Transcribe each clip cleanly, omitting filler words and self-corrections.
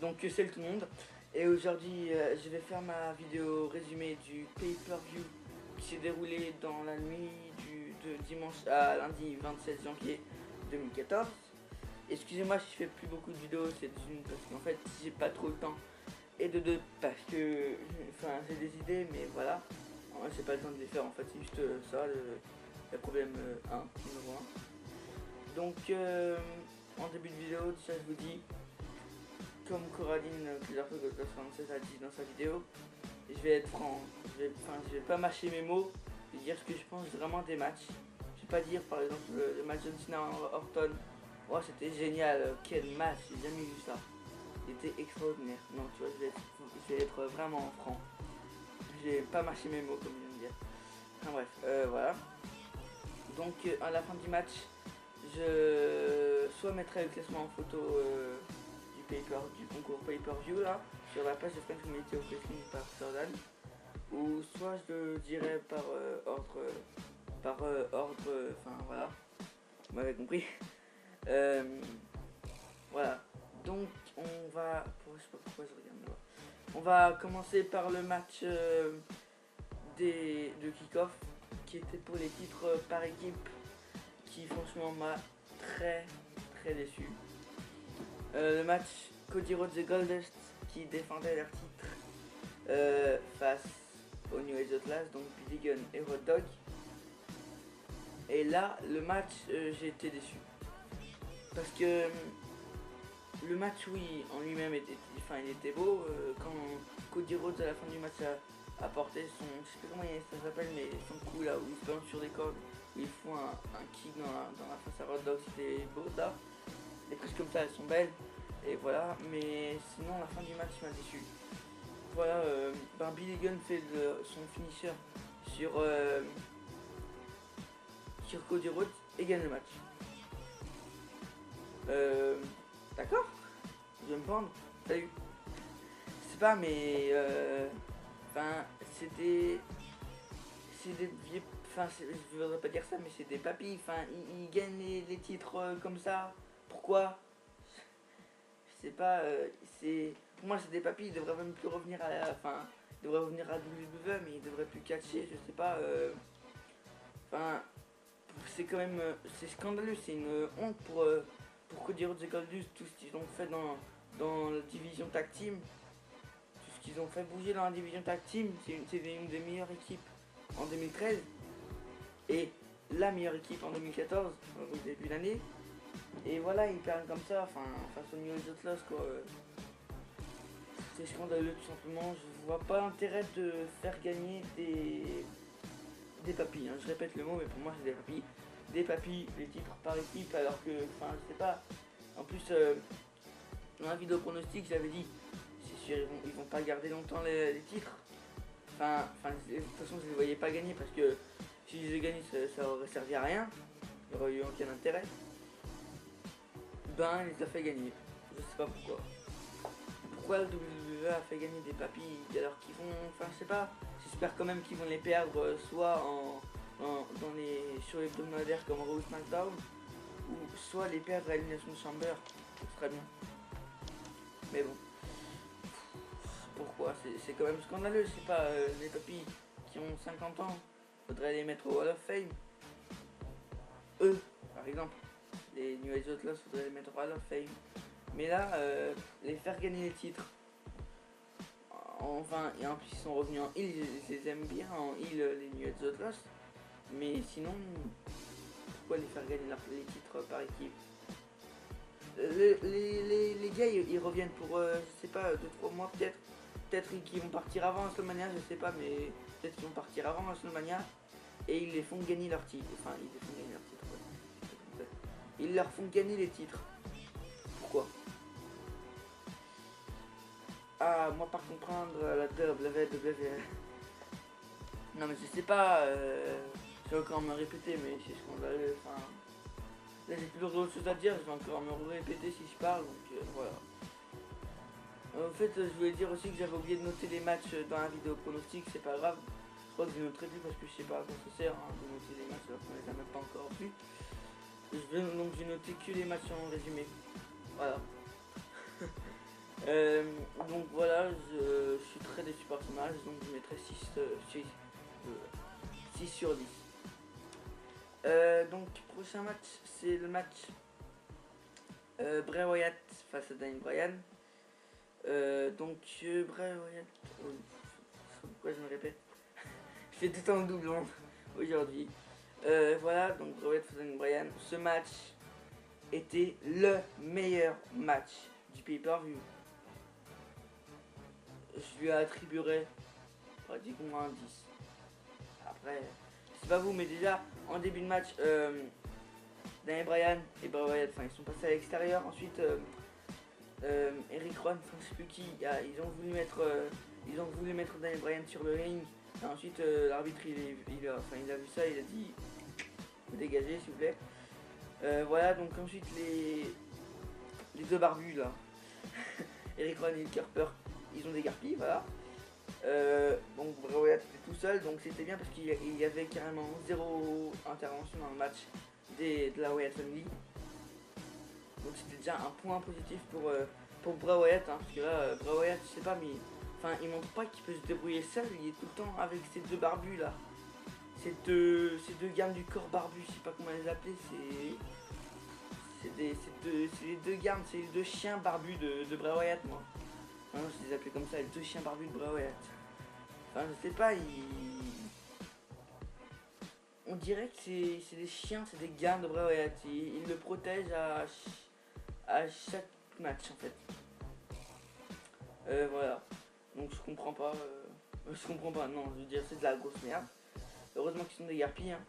Donc salut tout le monde, et aujourd'hui je vais faire ma vidéo résumé du pay-per-view qui s'est déroulé dans la nuit de dimanche à lundi 27 janvier 2014. Excusez-moi si je fais plus beaucoup de vidéos, c'est d'une parce qu'en fait j'ai pas trop le temps, et de deux parce que j'ai des idées mais voilà, j'ai pas le temps de les faire en fait, c'est juste ça le problème numéro 1. Donc en début de vidéo, déjà je vous dis, comme Coraline plusieurs fois que Française a dit dans sa vidéo, je vais être franc, je vais pas mâcher mes mots, je vais dire ce que je pense vraiment des matchs. Je vais pas dire par exemple le match John Cena Orton, oh c'était génial, quel match, j'ai jamais vu ça, c'était extraordinaire. Non tu vois, je vais être vraiment franc, je vais pas mâcher mes mots comme je viens de dire. Enfin bref, voilà. Donc à la fin du match, je soit mettrai le classement en photo du concours pay-per-view là sur la page de French Community of Wrestling par Jordan, ou soit je le dirai par ordre, enfin voilà, vous m'avez compris. Voilà, donc on va, je sais pas pourquoi je regarde là. On va commencer par le match de kick-off qui était pour les titres par équipe, qui franchement m'a très déçu. Le match Cody Rhodes et Goldust qui défendaient leur titre face aux New Age Outlaws, donc Billy Gunn et Road Dogg. Et là, le match, j'ai été déçu. Parce que le match, oui, en lui-même il était beau. Quand Cody Rhodes à la fin du match a porté son, je sais plus comment ça s'appelle, mais son coup là où il se balance sur des cordes, où il fout un kick dans la face à Road Dogg, c'était beau ça. Les prises comme ça elles sont belles, et voilà, mais sinon la fin du match m'a déçu. Voilà, Billy Gunn fait son finisher sur Cody Rhodes et gagne le match. D'accord, je vais me vendre, salut. Je sais pas, mais c'est des vieux, je voudrais pas dire ça, mais c'est des papis, ils gagnent les titres comme ça. Pourquoi? Je sais pas, pour moi c'est des papis, ils devraient même plus revenir ils devraient revenir à WWE, mais ils devraient plus catcher, je sais pas, c'est quand même, c'est scandaleux, c'est une honte pour Cody Rhodes et Goldust, tout ce qu'ils ont fait dans la division tag team, tout ce qu'ils ont fait bouger dans la division tag team, c'est une des meilleures équipes en 2013, et la meilleure équipe en 2014, au début de l'année. Et voilà, ils perdent comme ça, face aux New Age Outlaws quoi. C'est scandaleux tout simplement. Je vois pas l'intérêt de faire gagner des papis. Hein. Je répète le mot, mais pour moi c'est des papis. Des papis, les titres par équipe, alors que, je sais pas. En plus, dans la vidéo pronostic, j'avais dit, c'est sûr, ils vont pas garder longtemps les titres. De toute façon, je les voyais pas gagner parce que si je les gagnais, ça aurait servi à rien. Il n'y aurait eu aucun intérêt. Il les a fait gagner. Je sais pas pourquoi. Pourquoi le WWE a fait gagner des papilles alors qu'ils vont. Je sais pas. J'espère quand même qu'ils vont les perdre soit sur les hebdomadaires comme Raw SmackDown, ou soit les perdre à Elimination Chamber. Ce serait bien. Mais bon. Pourquoi? C'est quand même scandaleux. Je sais pas. Les papilles qui ont 50 ans, faudrait les mettre au Hall of Fame. Eux, par exemple. Les New Age Outlaws, faudrait les mettre à Hall of Fame. Mais là, les faire gagner les titres, et en plus ils sont revenus en heel, je les aime bien en heel, les New Age Outlaws. Mais sinon, pourquoi les faire gagner les titres par équipe? Les gars, ils reviennent pour, je sais pas, 2-3 mois peut-être. Peut-être qu'ils vont partir avant WrestleMania, je sais pas, mais peut-être qu'ils vont partir avant WrestleMania. Et ils les font gagner leurs titres. Ils les font gagner leurs titres, ouais. Ils leur font gagner les titres. Pourquoi? Ah, moi par comprendre la WWE. Non mais je sais pas, je vais encore me répéter, mais c'est scandaleux. Là j'ai plus d'autres choses à dire, je vais encore me répéter si je parle, donc voilà. En fait, je voulais dire aussi que j'avais oublié de noter les matchs dans la vidéo pronostic, c'est pas grave. Je crois que je noterai plus parce que je sais pas à quoi ça sert de noter les matchs alors qu'on les a même pas encore vus. Donc j'ai noté que les matchs en résumé. Voilà. Donc voilà, je suis très déçu par ce match, donc je mettrai 6 sur 10. Donc prochain match, c'est le match Bray Wyatt face à Daniel Bryan. Bray Wyatt, pourquoi je me répète, je fais tout en doublon aujourd'hui. Voilà, donc Bray Wyatt face à Daniel Bryan. Ce match était le meilleur match du pay-per-view. Je lui attribuerai pratiquement un 10. Après, c'est pas vous, mais déjà en début de match, Daniel Bryan et Bray Wyatt, ils sont passés à l'extérieur. Ensuite, Eric Rowan, je sais plus qui, ils ont voulu mettre Daniel Bryan sur le ring. Et ensuite, l'arbitre il a vu ça, il a dit vous dégagez s'il vous plaît. Voilà, donc ensuite les deux barbus là, Eric Rowan et Harper, ils ont dégarpi, voilà. Donc Bray Wyatt était tout seul, donc c'était bien parce qu'il y avait carrément 0 intervention dans le match de la Wyatt Family. Donc c'était déjà un point positif pour Bray Wyatt, hein, parce que là, Bray Wyatt, je sais pas, mais il montre pas qu'il peut se débrouiller seul, il est tout le temps avec ces deux barbus là. Ces deux gardes du corps barbu, je sais pas comment les appeler, c'est les deux gardes, c'est les deux chiens barbus de Bray Wyatt, moi. Non, je les appelais comme ça, les deux chiens barbus de Bray Wyatt. Enfin, je sais pas, on dirait que c'est des chiens, c'est des gardes de Bray Wyatt. Ils le protègent à chaque match, en fait. Voilà. Donc je comprends pas. Non, je veux dire, c'est de la grosse merde. Heureusement qu'ils sont des garpilles. Hein.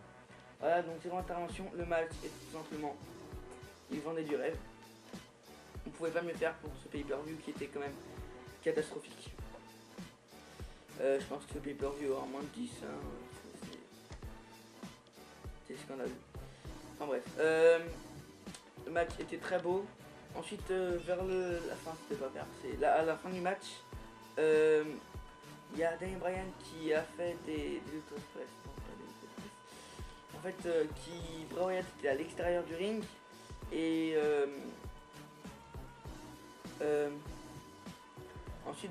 Voilà, donc c'est mon intervention. Le match est tout simplement. Ils vendaient du rêve. On pouvait pas mieux faire pour ce pay-per-view qui était quand même catastrophique. Je pense que ce pay-per-view aura moins de 10. Hein. C'est scandaleux. Enfin bref. Le match était très beau. Ensuite, vers la fin, c'était pas vers. C'est à la fin du match. Il y a Daniel Bryan qui a fait des autopress. En fait, Bray Wyatt était à l'extérieur du ring et ensuite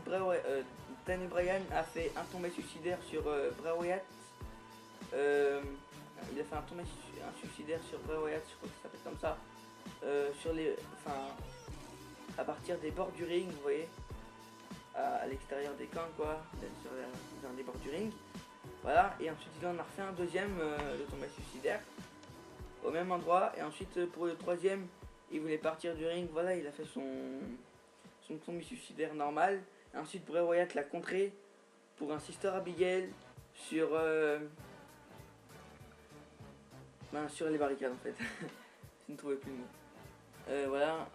Daniel Bryan a fait un tombé suicidaire sur Bray Wyatt. Il a fait un suicidaire sur Bray Wyatt, je crois que ça s'appelle comme ça. À partir des bords du ring, vous voyez, à l'extérieur des camps, quoi, dans les bords du ring. Voilà, et ensuite il en a refait un deuxième, le tombé suicidaire, au même endroit. Et ensuite pour le troisième, il voulait partir du ring, voilà, il a fait son tombé suicidaire normal. Et ensuite Bray Wyatt l'a contré pour un Sister Abigail sur les barricades en fait. Je ne trouvais plus le mot. Voilà,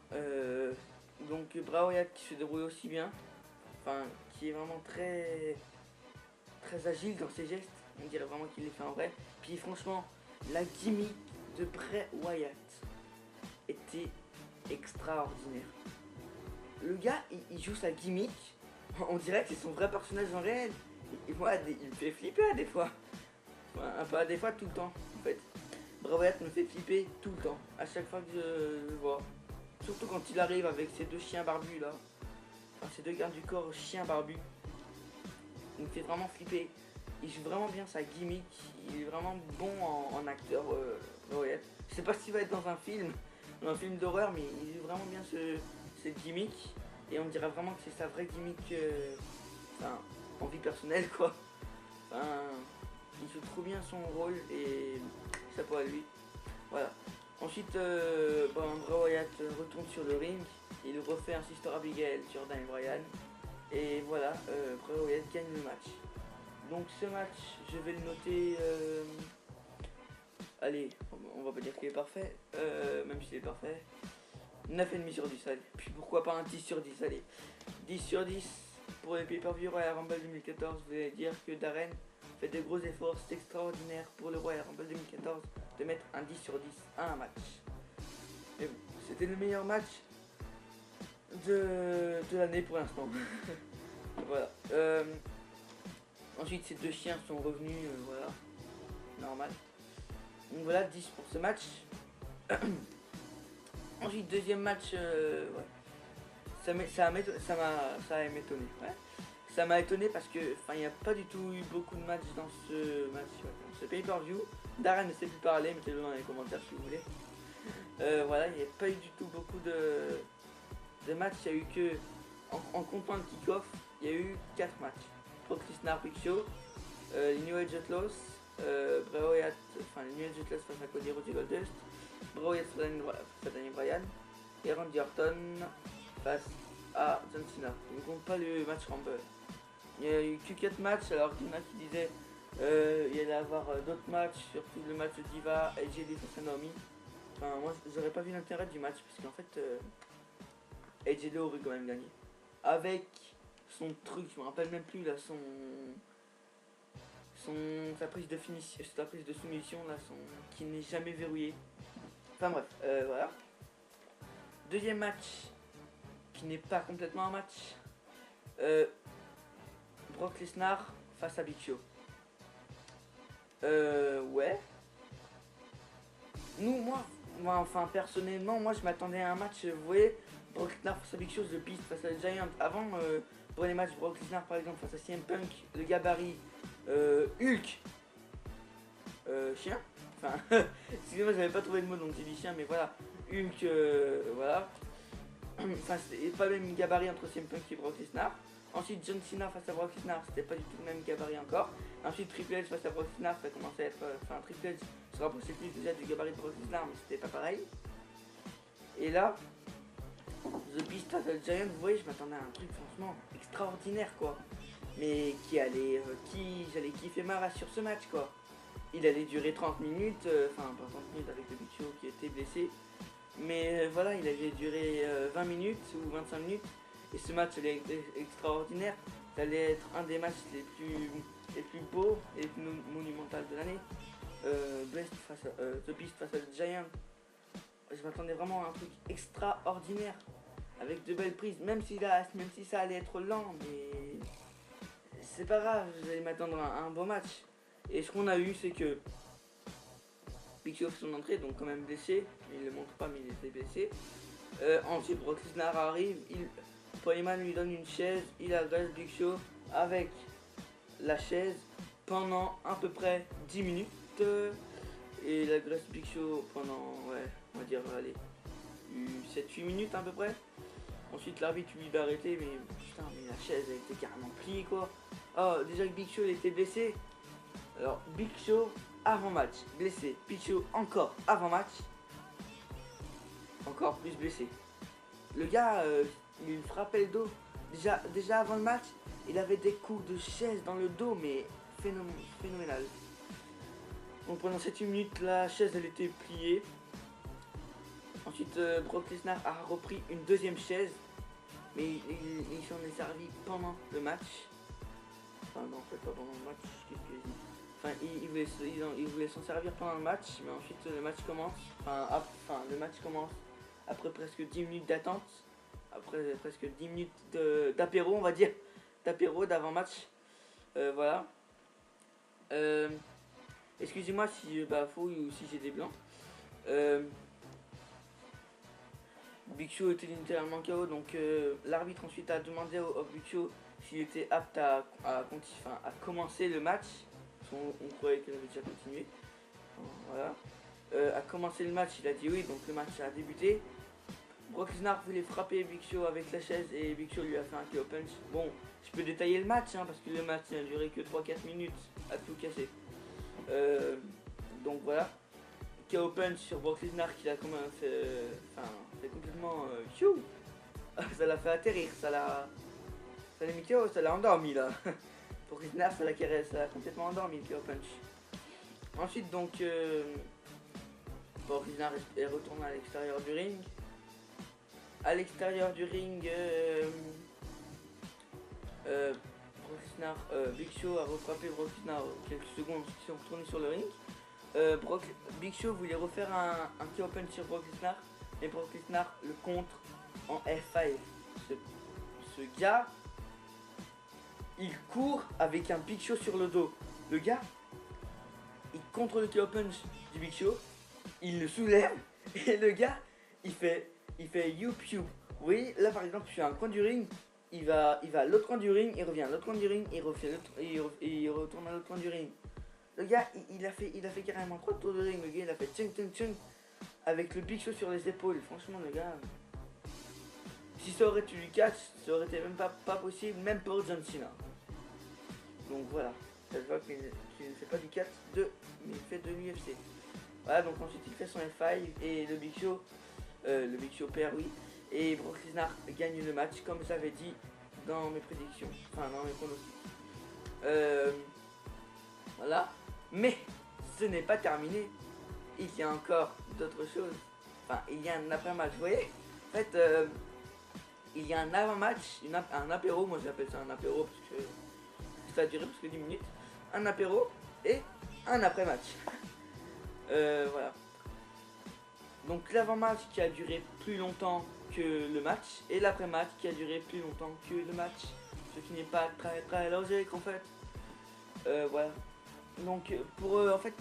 donc Bray Wyatt qui se déroule aussi bien, qui est vraiment très agile dans ses gestes, on dirait vraiment qu'il les fait en vrai. Puis franchement, la gimmick de Bray Wyatt était extraordinaire. Le gars, il joue sa gimmick, on dirait que c'est son vrai personnage en réel. Et moi, il me fait flipper des fois. Pas des fois, tout le temps en fait. Bray Wyatt me fait flipper tout le temps, à chaque fois que je le vois. Surtout quand il arrive avec ses deux chiens barbus là. Ces deux gardes du corps chiens barbus. Il me fait vraiment flipper. Il joue vraiment bien sa gimmick. Il est vraiment bon en acteur. Ouais. Je sais pas s'il va être dans un film d'horreur, mais il joue vraiment bien cette gimmick. Et on dirait vraiment que c'est sa vraie gimmick en vie personnelle quoi. Il joue trop bien son rôle et chapeau à lui. Voilà. Ensuite, Bray Wyatt retourne sur le ring. Il refait un Sister Abigail sur Daniel Bryan. Et voilà, Bray Wyatt gagne le match. Donc ce match, je vais le noter... allez, on va pas dire qu'il est parfait, même s'il est parfait. 9,5 sur 10, allez. Puis pourquoi pas un 10 sur 10, allez. 10 sur 10 pour les pay-per-view Royal Rumble 2014. Vous allez dire que Darren fait de gros efforts, c'est extraordinaire pour le Royal Rumble 2014 de mettre un 10 sur 10 à un match. Mais bon, c'était le meilleur match de l'année pour l'instant. Voilà. Ensuite, ces deux chiens sont revenus, voilà, normal. Donc voilà, 10 pour ce match. Ensuite, deuxième match, ouais. ça m'a étonné. Ouais. Ça m'a étonné parce que il n'y a pas du tout eu beaucoup de matchs dans ce match, ouais, dans ce pay-per-view. Darren ne sait plus parler, mettez-le dans les commentaires si vous voulez. Voilà, il n'y a pas eu du tout beaucoup de matchs. Il y a eu que, en comptant le kick-off, il y a eu 4 matchs. Brock Lesnar, Big Show, les New Age Outlaws, Bray Wyatt, les New Age Outlaws face à Cody Rhodes et Goldust, Bray Wyatt face à Daniel Bryan, et Randy Orton face à John Cena. On ne compte pas le match Rumble. Il y a eu que 4 matchs, alors qu'il y en a qui disaient il y allait avoir d'autres matchs, surtout le match de Diva, AJ face à Naomi. Enfin, moi j'aurais pas vu l'intérêt du match parce qu'en fait AJ aurait quand même gagné. Avec son truc, je me rappelle même plus là, sa prise de finition, sa prise de soumission là, qui n'est jamais verrouillée. Enfin bref, voilà. Deuxième match, qui n'est pas complètement un match. Brock Lesnar face à Big Show. Ouais. Enfin personnellement, moi je m'attendais à un match, vous voyez, Brock Lesnar face à Big Show, The Beast face à Giant. Avant, pour les matchs Brock Lesnar par exemple face à CM Punk, le gabarit, Hulk, chien. Enfin, excusez-moi, j'avais pas trouvé le mot donc j'ai dit chien, mais voilà, Hulk, voilà. Enfin, c'était pas le même gabarit entre CM Punk et Brock Lesnar. Ensuite, John Cena face à Brock Lesnar, c'était pas du tout le même gabarit encore. Ensuite, Triple H face à Brock Lesnar, ça commençait à être. Enfin, Triple H se rapprochait plus déjà du gabarit de Brock Lesnar, mais c'était pas pareil. Et là, The Beast face à Giant, vous voyez, je m'attendais à un truc franchement extraordinaire quoi. Mais qui j'allais kiffer ma race sur ce match quoi. Il allait durer 30 minutes, enfin pas 30 minutes avec le Big Show qui était blessé. Mais voilà, il allait durer 20 minutes ou 25 minutes. Et ce match allait être extraordinaire. Ça allait être un des matchs les plus beaux et les plus monumentaux de l'année. The Beast face à The Giant. Je m'attendais vraiment à un truc extraordinaire. Avec de belles prises. Même si ça allait être lent. Mais c'est pas grave. J'allais m'attendre à un beau match. Et ce qu'on a eu, c'est que Big Show fait son entrée, donc quand même blessé. Il ne le montre pas, mais il était blessé. Ensuite, Brock Lesnar arrive. Polyman lui donne une chaise, il agresse Big Show avec la chaise pendant à peu près 10 minutes. Et il agresse Big Show pendant, ouais, on va dire, allez, 7-8 minutes à peu près. Ensuite, l'arbitre lui va arrêter, mais putain, mais la chaise elle était carrément pliée quoi. Oh, déjà que Big Show il était blessé. Alors, Big Show avant match, blessé. Big Show encore avant match, encore plus blessé. Le gars, il frappait le dos. Déjà avant le match, il avait des coups de chaise dans le dos, mais phénoménal. Donc pendant cette minute, la chaise elle était pliée. Ensuite, Brock Lesnar a repris une deuxième chaise, mais il s'en est servi pendant le match. Enfin non, peut-être pas pendant le match, qu'est-ce que j'ai dit. Enfin, il voulait s'en servir pendant le match, mais ensuite le match commence. Le match commence après presque 10 minutes d'attente. Après presque 10 minutes d'apéro, on va dire. D'apéro, d'avant-match. Voilà. Excusez-moi si je bafouille ou si j'ai des blancs. Big Show était littéralement KO, donc l'arbitre ensuite a demandé au Big Show s'il était apte à commencer le match. On croyait qu'il avait déjà continué. Voilà. A commencé le match, il a dit oui, donc le match a débuté. Brock Lesnar voulait frapper Big Show avec la chaise et Big Show lui a fait un KO punch. Bon, je peux détailler le match parce que le match n'a duré que 3-4 minutes à tout casser. Donc voilà. KO punch sur Brock Lesnar qui l'a fait complètement chou. Ça l'a fait atterrir, ça l'a mis KO, ça l'a endormi là. Brock Lesnar ça l'a complètement endormi le KO punch. Ensuite donc Brock Lesnar est retourné à l'extérieur du ring. À l'extérieur du ring, Big Show a refrappé Brock Lesnar quelques secondes qui sont retournés sur le ring. Big Show voulait refaire un KO punch sur Brock Lesnar, mais Brock Lesnar le contre en F5. Ce gars, il court avec un Big Show sur le dos. Le gars, il contre le KO punch du Big Show, il le soulève et le gars, il fait youp youp, Oui, là par exemple, je suis à un coin du ring, il va à l'autre coin du ring, il revient à l'autre coin du ring, il refait il retourne à l'autre coin du ring. Le gars, il a fait carrément 3 tours de ring, le gars, il a fait tchung tchung tchung avec le Big Show sur les épaules. Franchement, le gars, si ça aurait été du catch, ça aurait été même pas possible, même pour John Cena. Donc voilà, ça se voit qu'il ne fait pas du catch mais il fait de l'UFC. Voilà, donc ensuite il fait son F5 et le Big Show perd, oui. Et Brock Lesnar gagne le match, comme j'avais dit dans mes prédictions, enfin dans mes pronostics. Voilà, mais ce n'est pas terminé. Il y a encore d'autres choses. Enfin, il y a un après-match, vous voyez. En fait, il y a un avant-match, un apéro, moi j'appelle ça un apéro parce que ça a duré presque 10 minutes. Un apéro et un après-match. Voilà. Donc l'avant-match qui a duré plus longtemps que le match et l'après-match qui a duré plus longtemps que le match. Ce qui n'est pas très logique en fait. Voilà. Donc pour eux, en fait,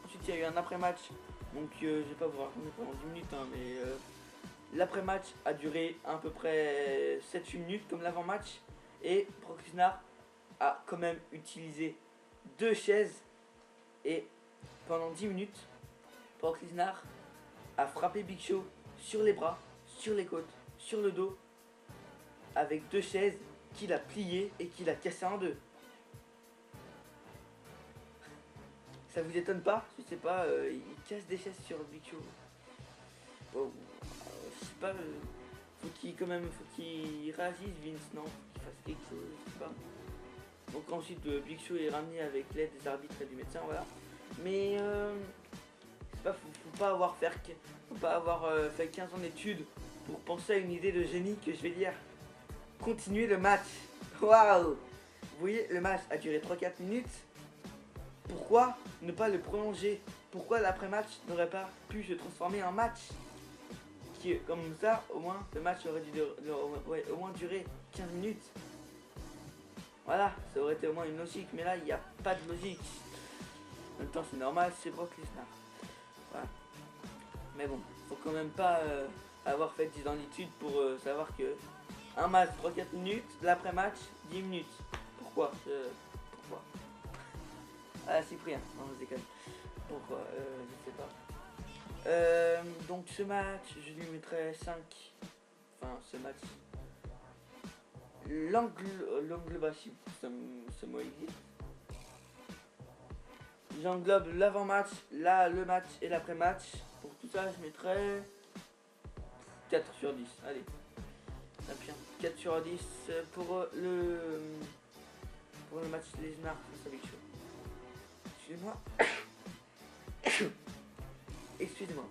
ensuite il y a eu un après-match. Donc je vais pas vous raconter pendant 10 minutes, hein, mais l'après-match a duré à peu près 7-8 minutes comme l'avant-match. Et Brock Lesnar a quand même utilisé 2 chaises. Et pendant 10 minutes, Brock Lesnar a frappé Big Show sur les bras, sur les côtes, sur le dos, avec 2 chaises qu'il a pliées et qu'il a cassées en deux. Ça vous étonne pas? Je sais pas, il casse des chaises sur Big Show. Bon, je sais pas, faut qu'il réagisse Vince, non? Faut qu'il fasse quelque chose, je sais pas. Donc ensuite Big Show est ramené avec l'aide des arbitres et du médecin, voilà. Mais c'est pas, faut pas avoir fait 15 ans d'études pour penser à une idée de génie que je vais dire. Continuer le match. Waouh! Vous voyez, le match a duré 3-4 minutes. Pourquoi ne pas le prolonger? Pourquoi l'après-match n'aurait pas pu se transformer en match? Comme ça, au moins, le match aurait dû au moins durer 15 minutes. Voilà, ça aurait été au moins une logique, mais là, il n'y a pas de logique. En même temps, c'est normal, c'est Brock Lesnar. Voilà. Mais bon, faut quand même pas avoir fait 10 ans d'études pour savoir que un match 3-4 minutes, l'après-match 10 minutes. Pourquoi Pourquoi Ah, Cyprien, non, je déconne. Pourquoi je sais pas. Donc ce match, je lui mettrais 5. Enfin, ce match. L'englobation, ce mot existe. J'englobe l'avant-match, le match et l'après-match. Pour tout ça, je mettrais 4 sur 10. Allez. 4 sur 10 pour le match Lesnar face à Big Show. Excusez-moi. Excusez-moi.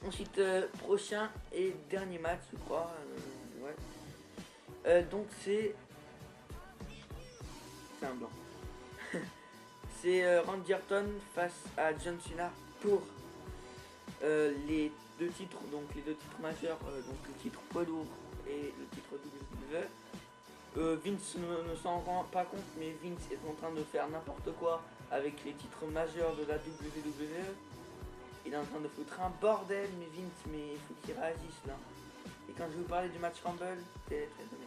Ensuite, prochain et dernier match, je crois. Ouais. Donc c'est un blanc. C'est Randy Orton face à John Cena pour les 2 titres, donc les 2 titres majeurs, donc le titre poids lourd et le titre WWE. Vince ne s'en rend pas compte, mais Vince est en train de faire n'importe quoi avec les titres majeurs de la WWE. Il est en train de foutre un bordel, mais Vince, mais il faut qu'il réagisse là. Et quand je vais vous parler du match Rumble, c'est très donné.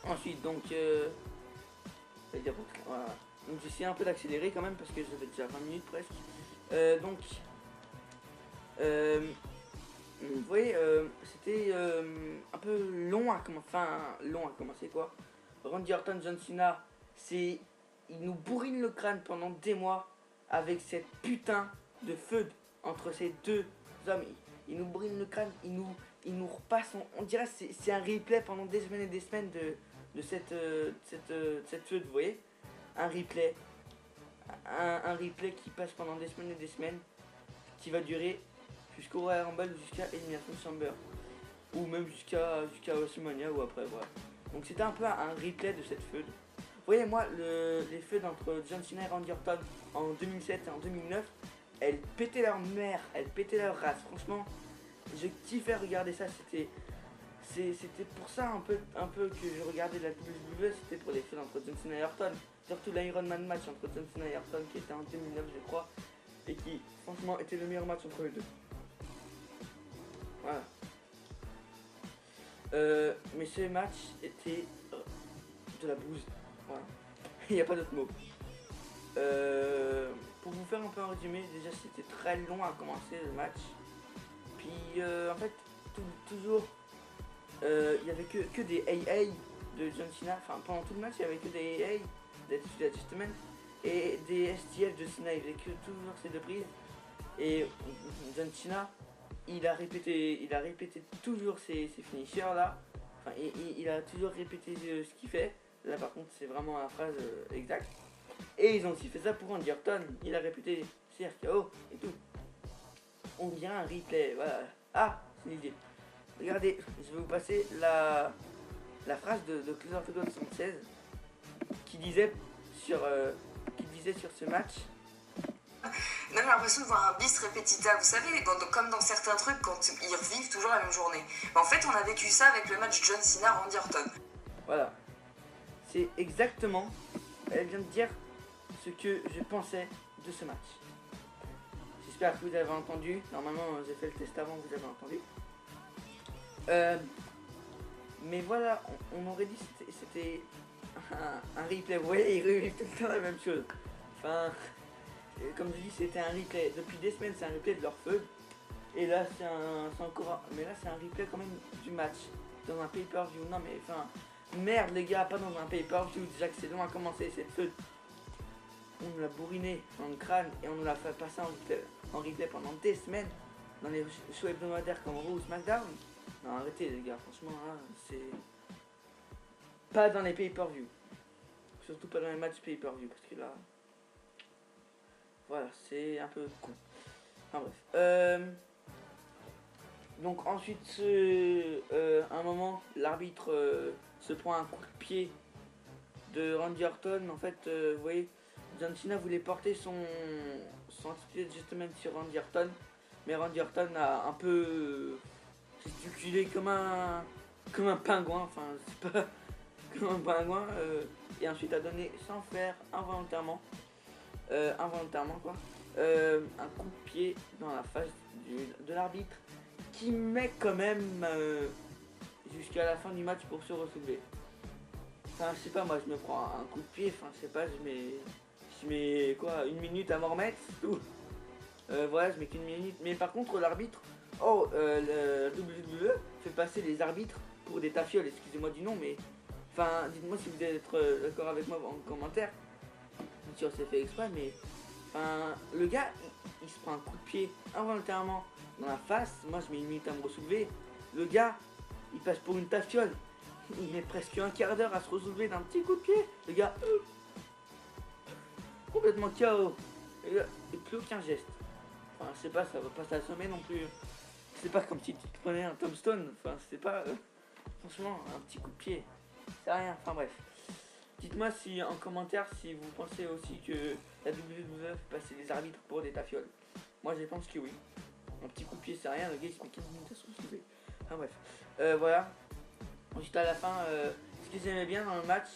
Ensuite, donc, voilà. Donc j'essaie un peu d'accélérer quand même parce que j'avais déjà 20 minutes presque. Vous voyez, c'était un peu long à commencer quoi. Randy Orton, John Cena, il nous bourrine le crâne pendant des mois avec cette putain de feud entre ces 2 hommes. Il nous bourrine le crâne, il nous repasse, on dirait c'est un replay pendant des semaines et des semaines de cette feud, vous voyez. Un replay qui passe pendant des semaines et des semaines, qui va durer jusqu'au Royal Rumble ou jusqu'à Elimination Chamber, ou même jusqu'à WrestleMania ou après, voilà. Donc c'était un peu un replay de cette feud. Vous voyez, moi, les feuds entre John Cena et Randy Orton en 2007 et en 2009, elles pétaient leur mère, elles pétaient leur race. Franchement, je kiffais regarder ça. C'était pour ça un peu que je regardais la WWE, c'était pour les feuds entre John Cena et Orton. Surtout l'Iron Man match entre John Cena et Orton qui était en 2009, je crois, et qui, franchement, était le meilleur match entre les deux. Voilà. Mais ce match était de la bouse. Voilà. Il n'y a pas d'autre mot. Pour vous faire un peu un résumé, déjà c'était très long à commencer le match. Puis en fait, toujours, il n'y avait que des AA de John Cena. Enfin, pendant tout le match, il n'y avait que des AA, d'Attitude Adjustment, et des STF de Cena. Il n'y avait que toujours ces deux prises. Et John Cena, il a répété toujours ses finishers là. Enfin, il a toujours répété ce qu'il fait. Là par contre, c'est vraiment la phrase exacte. Et ils ont aussi fait ça pour Randy Orton. Il a répété CRKO et tout. On dirait un replay. Voilà. Ah, c'est l'idée. Regardez, je vais vous passer la phrase de Closer to God 76 qui disait sur ce match. On a l'impression de voir un bis repetita, vous savez, comme dans certains trucs quand ils revivent toujours la même journée. Mais en fait, on a vécu ça avec le match John Cena-Randy Orton. Voilà. C'est exactement, elle vient de dire ce que je pensais de ce match. J'espère que vous avez entendu. Normalement, j'ai fait le test avant, vous avez entendu. Mais voilà, on aurait dit que c'était un replay. Vous voyez, ils revivent tout le temps la même chose. Enfin, comme je dis, c'était un replay. Depuis des semaines, c'est un replay de leur feu. Et là, c'est encore. Mais là, c'est un replay quand même du match. Dans un pay-per-view. Non, mais enfin. Merde, les gars, pas dans un pay-per-view. Déjà que c'est long à commencer cette feu. On nous l'a bourriné dans le crâne et on nous l'a fait passer en replay pendant des semaines. Dans les shows hebdomadaires comme Raw ou SmackDown. Non, arrêtez, les gars. Franchement, là, c'est. Pas dans les pay-per-view. Surtout pas dans les matchs pay-per-view. Parce que là. Voilà, c'est un peu con. Enfin bref. Donc ensuite, un moment, l'arbitre se prend un coup de pied de Randy Orton. En fait, vous voyez, John Cena voulait porter son attitude adjustment sur Randy Orton. Mais Randy Orton a un peu gesticulé comme un pingouin. Enfin, c'est pas comme un pingouin. Et ensuite a donné sans faire involontairement. Un coup de pied dans la face de l'arbitre qui met quand même jusqu'à la fin du match pour se ressoulever. Enfin, je sais pas, moi je me prends un coup de pied, enfin je sais pas, je mets quoi, une minute à m'en remettre, tout. Voilà, je mets qu'une minute. Mais par contre, l'arbitre, le WWE fait passer les arbitres pour des tafioles, excusez-moi du nom, mais enfin, dites-moi si vous êtes d'accord avec moi en commentaire. Bien sûr, c'est fait exprès, mais enfin, le gars, il se prend un coup de pied involontairement dans la face. Moi, je mets une minute à me ressoulever. Le gars, il passe pour une tafiole. Il met presque un quart d'heure à se ressoulever d'un petit coup de pied. Le gars, complètement KO. Et plus aucun geste. Enfin, je sais pas, ça va pas s'assommer non plus. C'est pas comme si tu te prenais un tombstone. Enfin, c'est pas. Franchement, un petit coup de pied. C'est rien. Enfin, bref. Dites-moi si en commentaire si vous pensez aussi que la WWE fait passer les arbitres pour des tafioles. Moi je pense que oui. Un petit coup de pied c'est rien, le gars il se met 15 minutes à se ressoulever. Enfin bref. Voilà. Ensuite à la fin, ce que j'aimais bien dans le match,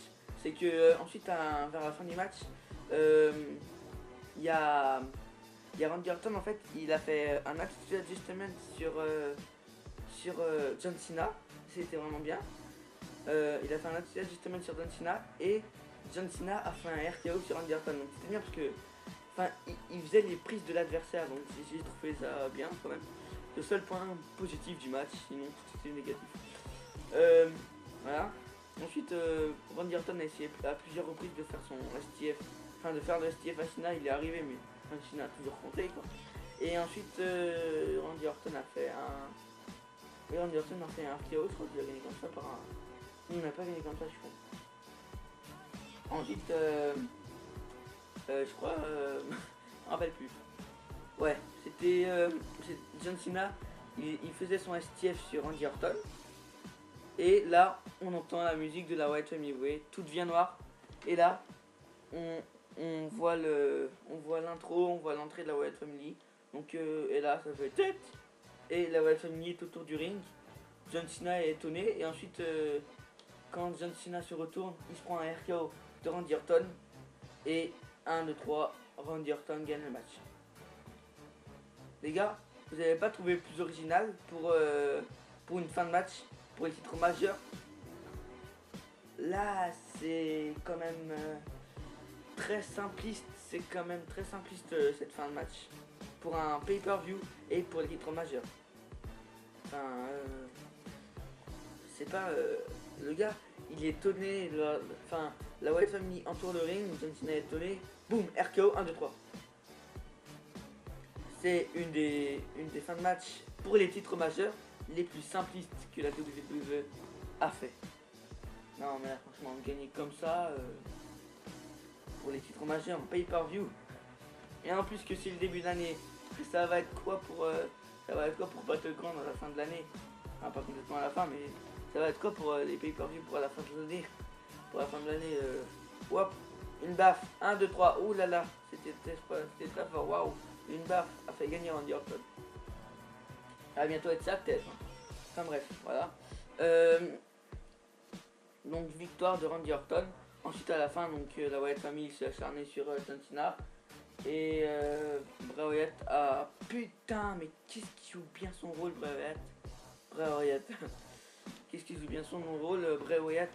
c'est que ensuite vers la fin du match, il y a Randy Orton en fait, il a fait un attitude adjustment sur John Cena. C'était vraiment bien. Il a fait un attitude adjustment sur John Cena et John Cena a fait un RKO sur Randy Orton. Donc c'était bien parce que il faisait les prises de l'adversaire, donc j'ai trouvé ça bien quand même. Le seul point positif du match, sinon tout était négatif. Voilà. Ensuite, Randy Orton a essayé à plusieurs reprises de faire son STF, enfin de faire le STF à Cena, il est arrivé mais Cena a toujours compté quoi. Et ensuite Randy Orton a fait un. Et Randy Orton a fait un RKO, je crois qu'il a gagné comme ça par un. Il n'a pas gagné comme ça, je crois. Ensuite, je crois, je me rappelle plus. Ouais, c'était John Cena, il faisait son STF sur Randy Orton. Et là, on entend la musique de la Wyatt Family, vous voyez, tout devient noir. Et là, on voit l'intro, on voit l'entrée de la Wyatt Family. Donc, et là, ça fait tête. Et la Wyatt Family est autour du ring. John Cena est étonné. Et ensuite, quand John Cena se retourne, il se prend un RKO de Randy Orton. Et 1, 2, 3, Randy Orton gagne le match. Les gars, vous n'avez pas trouvé plus original pour une fin de match pour les titres majeurs, là c'est quand même très simpliste, cette fin de match pour un pay-per-view et pour les titres majeurs. Enfin, c'est pas le gars, il est étonné, la Wyatt Family entoure le ring, John Cena est étonné, boum, RKO 1, 2, 3. C'est une des fins de match pour les titres majeurs les plus simplistes que la WWE a fait. Non mais là, franchement, gagner comme ça pour les titres majeurs en pay-per-view. Et en plus que c'est le début d'année, ça va être quoi pour Battleground à la fin de l'année. Enfin, pas complètement à la fin, mais ça va être quoi pour les pay-per-view pour la fin de l'année. Pour la fin de l'année, hop, une baffe, 1, 2, 3, ouh là là, c'était très fort, waouh, une baffe a fait gagner Randy Orton. Ça va bientôt être ça peut-être. Enfin bref, voilà. Donc victoire de Randy Orton. Ensuite à la fin, donc la Wyatt Family s'est acharnée sur John Cena. Et Bray Wyatt a... Putain, mais qu'est-ce qui joue bien son rôle, Bray Wyatt. Qu'est-ce qui joue bien son rôle, Bray Wyatt.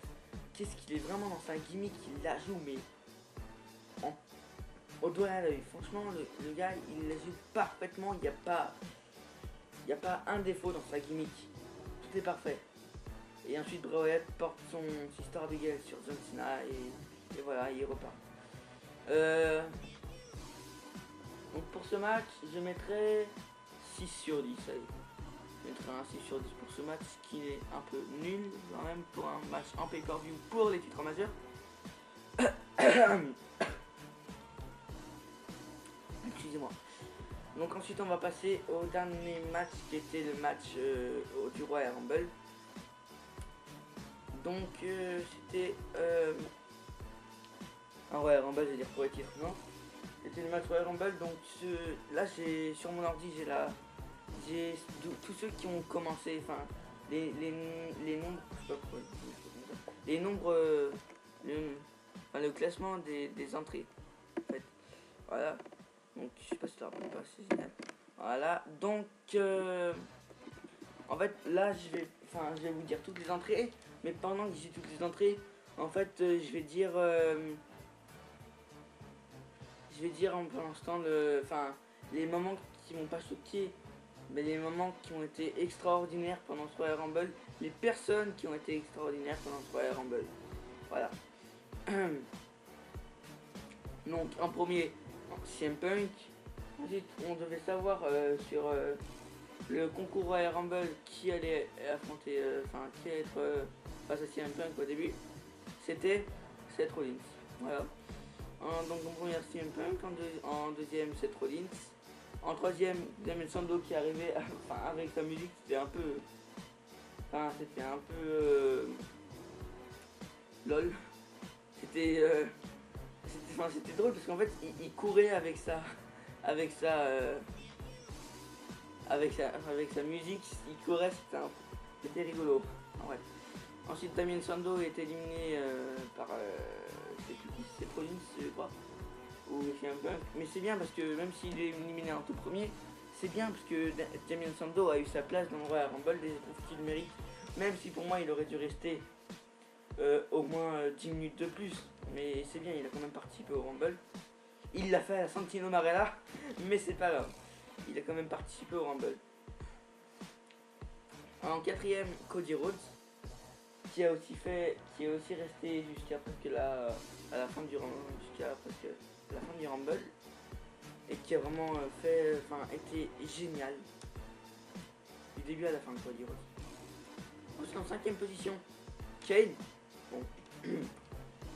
Qu'est-ce qu'il est vraiment dans sa gimmick, il la joue, mais... au doigt à l'œil. Franchement, le gars, il la joue parfaitement, il n'y a pas un défaut dans sa gimmick. Tout est parfait. Et ensuite, Bray Wyatt porte son Sister Abigail sur John Cena et voilà, il repart. Donc pour ce match, je mettrai 6 sur 10. Allez. Je mettrai un 6 sur 10 pour ce match qui est un peu nul quand même pour un match en pay-per-view pour les titres majeurs. Excusez-moi. Donc ensuite on va passer au dernier match qui était le match du Royal Rumble. Donc c'était un Royal Rumble, je vais dire pour les titres, non. C'était le match Royal Rumble, donc là j'ai sur mon ordi j'ai tous ceux qui ont commencé, enfin les nombres, je sais pas pourquoi, les nombres, le classement des entrées en fait. Voilà, donc je sais pas si tu rappelles pas, c'est génial. Voilà, donc en fait là je vais vous dire toutes les entrées, mais pendant que j'ai toutes les entrées, en fait je vais dire pour l'instant les moments qui m'ont pas choqué, mais les moments qui ont été extraordinaires pendant ce Royal Rumble, les personnes qui ont été extraordinaires pendant ce Royal Rumble. Voilà. Donc en premier, CM Punk. Ensuite, on devait savoir sur le concours Royal Rumble qui allait affronter, qui allait être face à CM Punk au début. C'était Seth Rollins. Voilà. Donc en première CM Punk, en deuxième Seth Rollins, en troisième Damien Sandow qui arrivait avec sa musique, c'était un peu lol, c'était drôle parce qu'en fait il courait avec sa musique, il courait, c'était rigolo. Ouais. Ensuite Damien Sandow est éliminé par c'est Rollins, je crois, ou CM Punk. Mais c'est bien parce que même s'il est éliminé en tout premier, c'est bien parce que Damien Sandow a eu sa place dans le Royal Rumble, et je trouve qu'il mérite, même si pour moi il aurait dû rester au moins 10 minutes de plus. Mais c'est bien, il a quand même participé au Rumble. Il l'a fait à Santino Marella, mais c'est pas grave. Il a quand même participé au Rumble. En quatrième, Cody Rhodes, qui est aussi resté jusqu'à presque à la fin du Rumble, et qui a vraiment été génial du début à la fin de Cody Rhodes. Ensuite en cinquième position, Kane. Bon.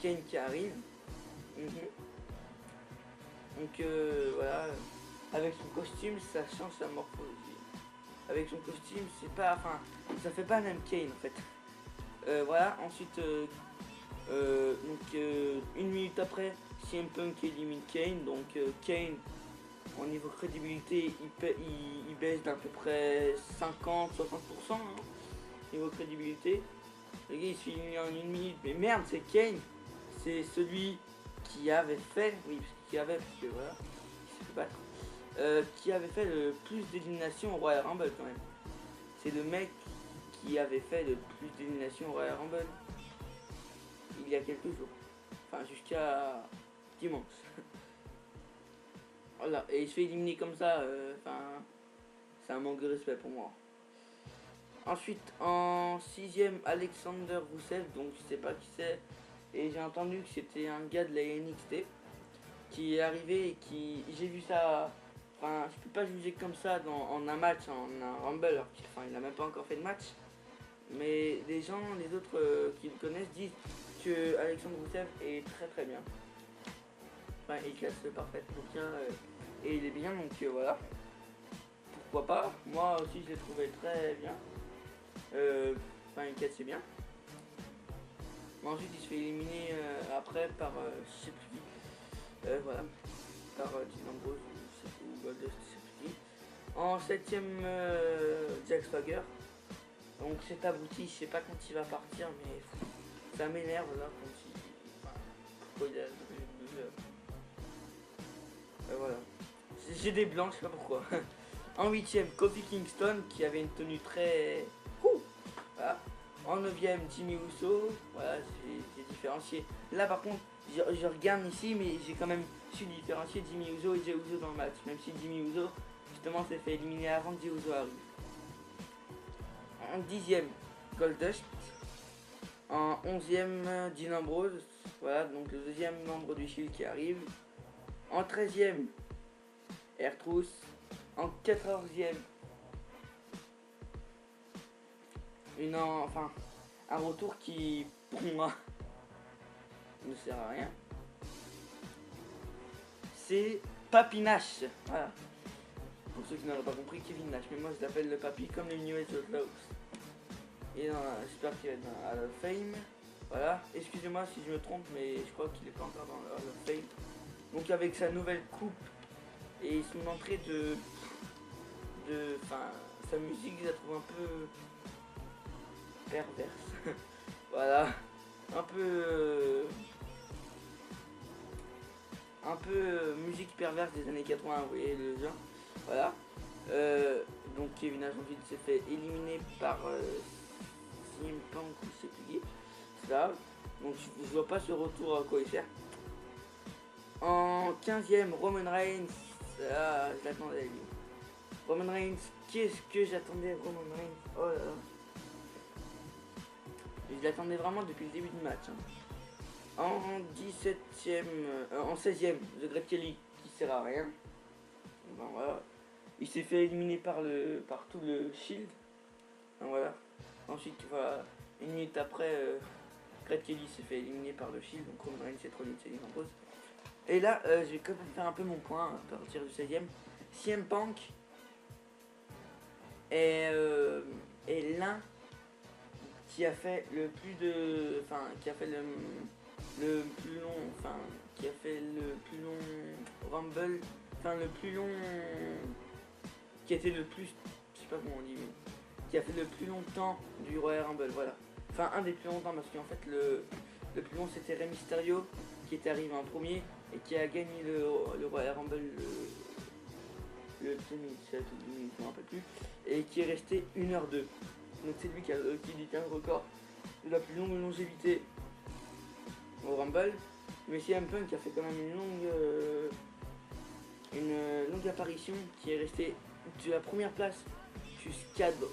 Kane qui arrive. Donc voilà, avec son costume ça change sa morphologie. Avec son costume ça fait pas même Kane en fait. Voilà, ensuite une minute après, CM Punk élimine Kane, donc Kane au niveau crédibilité il baisse d'à peu près 50-60% niveau crédibilité. Le gars il se fait éliminer en une minute, mais merde, c'est Kane, c'est celui qui avait fait, qui avait fait le plus d'éliminations au Royal Rumble quand même. C'est le mec qui avait fait le plus d'éliminations au Royal Rumble il y a quelques jours. Enfin, jusqu'à dimanche. Voilà, et il se fait éliminer comme ça, enfin, c'est un manque de respect pour moi. Ensuite, en 6ème, Alexander Rousseff, donc je sais pas qui c'est, et j'ai entendu que c'était un gars de la NXT qui est arrivé et qui, j'ai vu ça, enfin, je peux pas juger comme ça en un match, en un Rumble, alors qu'il enfin, il a même pas encore fait de match, mais les gens, les autres qui le connaissent disent que Alexander Rousseff est très très bien. Enfin, il casse parfaitement bien et il est bien, donc voilà. Pourquoi pas, moi aussi je l'ai trouvé très bien. Enfin, il casse bien. Mais ensuite, il se fait éliminer après par je sais plus qui. Voilà, par Dean Ambrose ou Goldust, je sais plus qui. En 7ème, Jack Swagger. Donc cet abruti, je sais pas quand il va partir, mais ça m'énerve là quand il. Enfin, pourquoi il a voilà. J'ai des blancs, je sais pas pourquoi. En 8ème, Kofi Kingston qui avait une tenue très. Voilà. En 9ème, Jimmy Uso. Voilà, j'ai différencié. Là par contre, je regarde ici, mais j'ai quand même su différencier Jimmy Uso et Jey Uso dans le match. Même si Jimmy Uso, justement, s'est fait éliminer avant que Jey Uso arrive. En 10ème, Goldust. En 11ème, Dean Ambrose. Voilà, donc le deuxième membre du Shield qui arrive. En 13ème, R-Truth. En 14ème, enfin, un retour qui, pour moi, ne sert à rien. C'est Papi Nash. Voilà. Pour ceux qui n'auraient pas compris, Kevin Nash. Mais moi, je l'appelle le Papi comme les New Age Outlaws. Et j'espère qu'il va être dans Hall of Fame. Voilà. Excusez-moi si je me trompe, mais je crois qu'il n'est pas encore dans le Hall of Fame. Donc avec sa nouvelle coupe et son entrée enfin, sa musique, je la trouve un peu perverse. Voilà, un peu musique perverse des années 80, vous voyez le genre. Voilà. Donc Kevin Nash ensuite s'est fait éliminer par CM Punk ou je sais plus qui. C'est ça. Donc je vois pas ce retour à quoi il sert. En 15ème, Roman Reigns. Ah, je l'attendais lui. Roman Reigns, qu'est-ce que j'attendais Roman Reigns. Oh là là. Je l'attendais vraiment depuis le début du match. Hein. En 17ème, en 16ème, The Great Kelly qui sert à rien. Ben voilà. Il s'est fait éliminer par tout le Shield. Ben voilà. Ensuite, voilà, une minute après, Great Kelly s'est fait éliminer par le Shield. Donc Roman Reigns s'est trop limité en pause. Et là, je vais quand même faire un peu mon point à partir du 16ème. CM Punk est l'un qui a fait le plus de. Enfin, qui a fait le plus long. Enfin, qui a fait le plus long Rumble. Enfin, le plus long. Qui a été le plus. Je sais pas comment on dit, mais. Qui a fait le plus longtemps du Royal Rumble, voilà. Enfin, un des plus longtemps, parce qu'en fait, le plus long c'était Rey Mysterio qui était arrivé en premier et qui a gagné le Royal Rumble le 2007 ou 2000, je ne me rappelle plus, et qui est resté 1h02. Donc c'est lui qui détient le record de la plus longue longévité au Rumble. Mais CM Punk a fait quand même une longue apparition qui est restée de la première place jusqu'à dans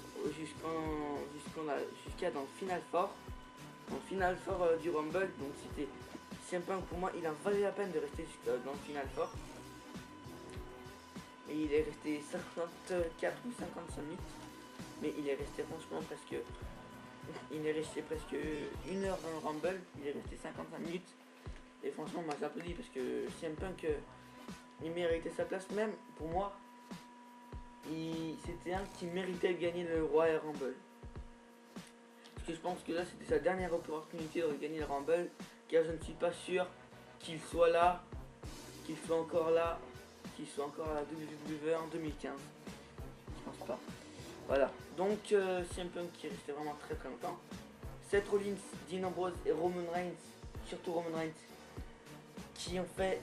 le Final Four. Dans le Final Four du Rumble, donc c'était CM Punk, pour moi il a valu la peine de rester dans le Final Four. Et il est resté 54 ou 55 minutes. Mais il est resté franchement presque. Il est resté presque 1 heure dans le Rumble. Il est resté 55 minutes. Et franchement, moi j'applaudis parce que CM Punk, il méritait sa place. Même pour moi, c'était un qui méritait de gagner le Royal Rumble. Parce que je pense que là c'était sa dernière opportunité de gagner le Rumble. Car je ne suis pas sûr qu'il soit là, qu'il soit encore là, qu'il soit encore à la WWE en 2015. Je pense pas. Voilà. Donc CM Punk qui est resté vraiment très très longtemps. Seth Rollins, Dean Ambrose et Roman Reigns, surtout Roman Reigns, qui ont fait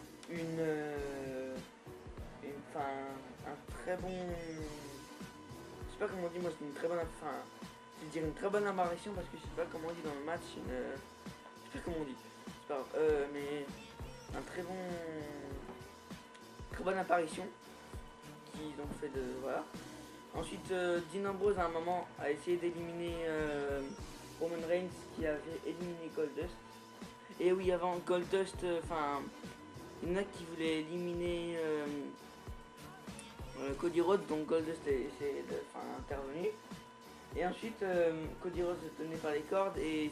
un très bon. Je sais pas comment on dit, moi c'est une très bonne. Enfin, je vais dire une très bonne apparition parce que je sais pas comment on dit dans le match, je sais pas comment on dit, c'est pas grave, mais un très bonne apparition qu'ils ont fait de, voilà. Ensuite, Dean Ambrose à un moment a essayé d'éliminer Roman Reigns qui avait éliminé Goldust. Et oui, avant Goldust, enfin, il y en a qui voulaient éliminer Cody Rhodes, donc Goldust est intervenu. Et ensuite, Cody Rhodes se tenait par les cordes et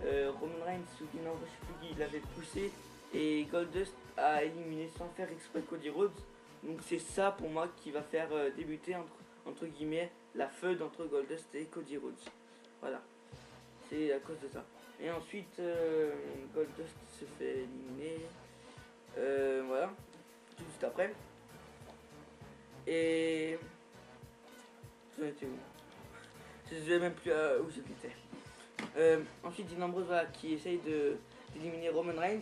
Roman Reigns ou Dean Ambrose, je sais plus qui, il l'avait poussé et Goldust a éliminé sans faire exprès Cody Rhodes. Donc c'est ça pour moi qui va faire débuter entre guillemets la feud entre Goldust et Cody Rhodes. Voilà, c'est à cause de ça. Et ensuite Goldust se fait éliminer, voilà, tout juste après. Et j'en étais où? Je ne sais même plus où j'étais. Ensuite Dean Ambrose, voilà, qui essaye d'éliminer Roman Reigns,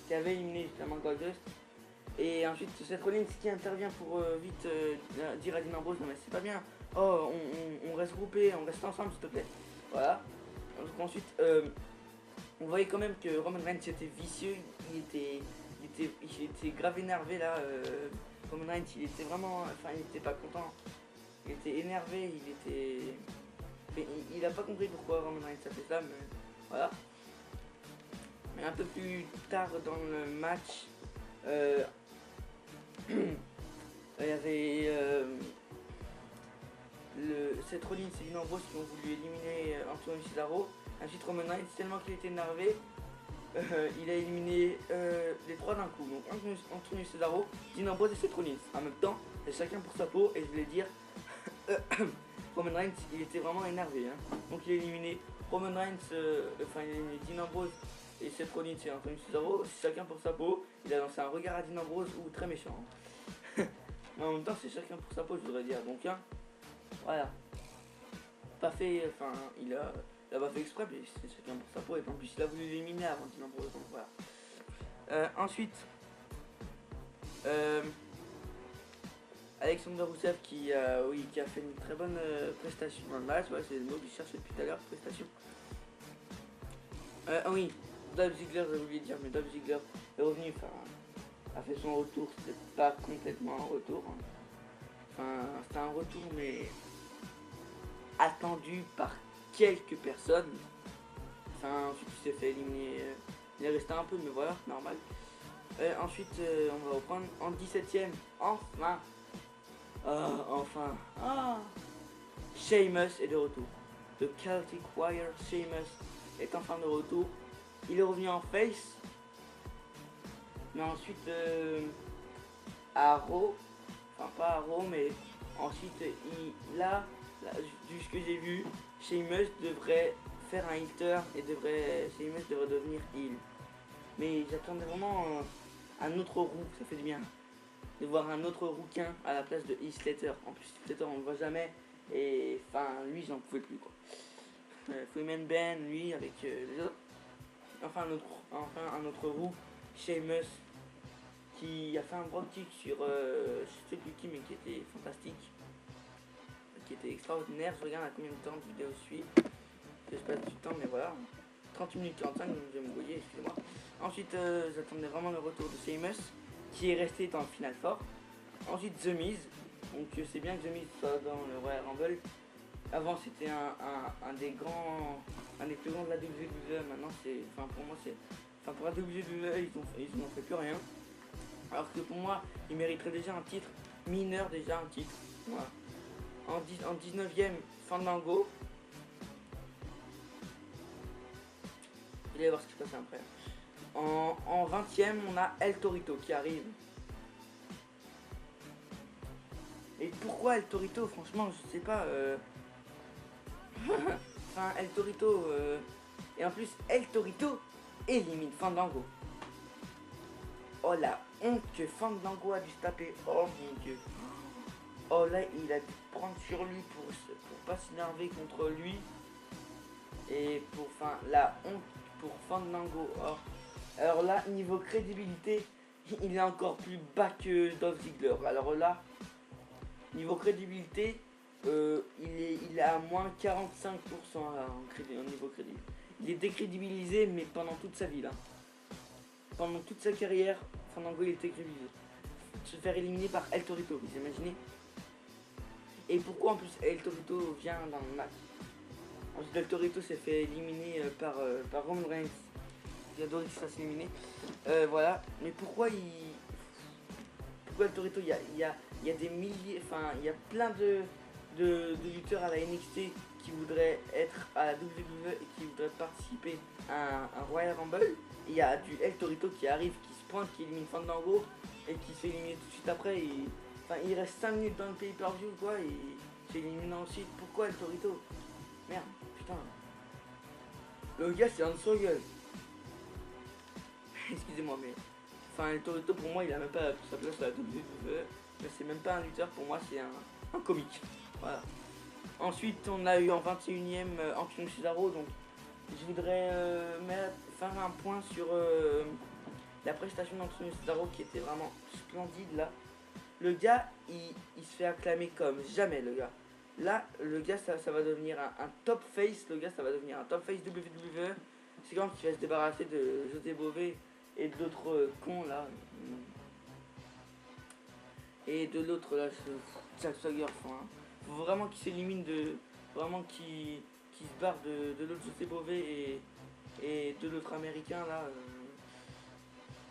qui avait éliminé justement Goldust. Et ensuite Seth Rollins qui intervient pour vite dire à Dean Ambrose non mais c'est pas bien, oh on reste groupés, on reste ensemble s'il te plaît. Voilà. Donc ensuite on voyait quand même que Roman Reigns était vicieux, il était grave énervé là, Roman Reigns il était vraiment, enfin il était pas content, il était énervé, il a pas compris pourquoi Roman Reigns a fait ça, mais voilà. Mais un peu plus tard dans le match, il y avait Seth Rollins et Dean Ambrose qui ont voulu éliminer Anthony Cesaro. Ensuite Roman Reigns, tellement qu'il était énervé, il a éliminé les trois d'un coup. Donc Anthony Cesaro, Dean Ambrose et Seth Rollins. En même temps, et chacun pour sa peau. Et je voulais dire, Roman Reigns, il était vraiment énervé. Hein. Donc il a éliminé Roman Reigns, il a éliminé Dean Ambrose et Seth Rollins et Anthony Cesaro, chacun pour sa peau. Il a lancé un regard à Dean Ambrose ou très méchant. Mais en même temps, c'est chacun pour sa peau, je voudrais dire. Donc, hein, voilà. Pas fait, enfin, il a pas fait exprès, mais c'est chacun pour sa peau. Et en plus, il a voulu l'éliminer avant Dean Ambrose. Donc, voilà. Ensuite, Alexander Rusev qui a fait une très bonne prestation dans le match. Ouais, c'est le mot que je cherchais depuis tout à l'heure, prestation. Oui. Dolph Ziggler, j'ai oublié de dire, mais Dolph Ziggler est revenu, a fait son retour, c'était pas complètement un retour. Hein. Enfin, c'était un retour, mais attendu par quelques personnes. Enfin, ensuite il s'est fait éliminer, il est resté un peu, mais voilà, normal. Ensuite, on va reprendre en 17ème, Sheamus est de retour. The Celtic Warrior Sheamus est enfin de retour. Il est revenu en face, mais ensuite à Raw, enfin pas à Raw, mais ensuite là, du ce que j'ai vu, Sheamus devrait faire un heel turn et Sheamus devrait devenir heel. Mais j'attendais vraiment un autre roux, ça fait du bien de voir un autre rouquin à la place de Heath Slater. En plus Heath Slater on le voit jamais, et enfin lui j'en pouvais plus quoi. Freeman Ben, lui avec les autres. Enfin un autre roux, Sheamus, qui a fait un brogue kick sur je sais plus qui, mais qui était fantastique, qui était extraordinaire. Je regarde à combien de temps de vidéo suit, je passe du temps, mais voilà, 30 minutes 45, donc je vais me brouiller, excusez-moi. Ensuite j'attendais vraiment le retour de Sheamus, qui est resté dans le Final Four. Ensuite The Miz, donc c'est bien que The Miz soit dans le Royal Rumble. Avant c'était un des plus grands de la WWE. Maintenant c'est, enfin pour moi c'est, enfin pour la WWE ils n'ont fait plus rien. Alors que pour moi il mériterait déjà un titre mineur, déjà un titre. Voilà. En 19ème Fandango. Vous allez voir ce qui se passe après. En 20ème on a El Torito qui arrive. Et pourquoi El Torito? Franchement je sais pas. Enfin, El Torito, et en plus El Torito élimine Fandango. Oh la honte que Fandango a dû se taper. Oh mon dieu. Oh là il a dû prendre sur lui pour pas s'énerver contre lui. Et la honte pour Fandango. Oh. Alors là niveau crédibilité il est encore plus bas que Dolph Ziggler. Alors là niveau crédibilité il est à moins 45% là, au niveau crédit. Il est décrédibilisé, mais pendant toute sa vie là. Pendant toute sa carrière, Fandango il est décrédibilisé. Se faire éliminer par El Torito, vous imaginez? Et pourquoi en plus El Torito vient dans le match? Ensuite El Torito s'est fait éliminer par Roman Reigns. Il adore qu'il se fasse éliminer. Voilà. Mais pourquoi El Torito, il y a des milliers, enfin il y a plein de lutteurs à la NXT qui voudraient être à la WWE et qui voudraient participer à un Royal Rumble. Et il y a du El Torito qui arrive, qui se pointe, qui élimine Fandango et qui se fait éliminer tout de suite après. Enfin, il reste 5 minutes dans le pay-per-view quoi et c'est éliminé ensuite. Pourquoi El Torito? Merde, putain. Le gars c'est un gueule. Excusez-moi mais. Enfin El Torito pour moi il a même pas sa place à la WWE. Mais c'est même pas un lutteur pour moi, c'est un comique. Voilà. Ensuite on a eu en 21ème Antonio Cesaro, donc je voudrais faire un point sur la prestation d'Antonio Cesaro qui était vraiment splendide là. Le gars il se fait acclamer comme jamais le gars. Là le gars ça va devenir un top face, le gars ça va devenir un top face WWE. C'est quand il va se débarrasser de José Bové et d'autres cons là. Et de l'autre là, Jack Swagger, enfin, faut vraiment qu'il s'élimine de. Vraiment qu'il se barre de l'autre José Bové et de l'autre américain là.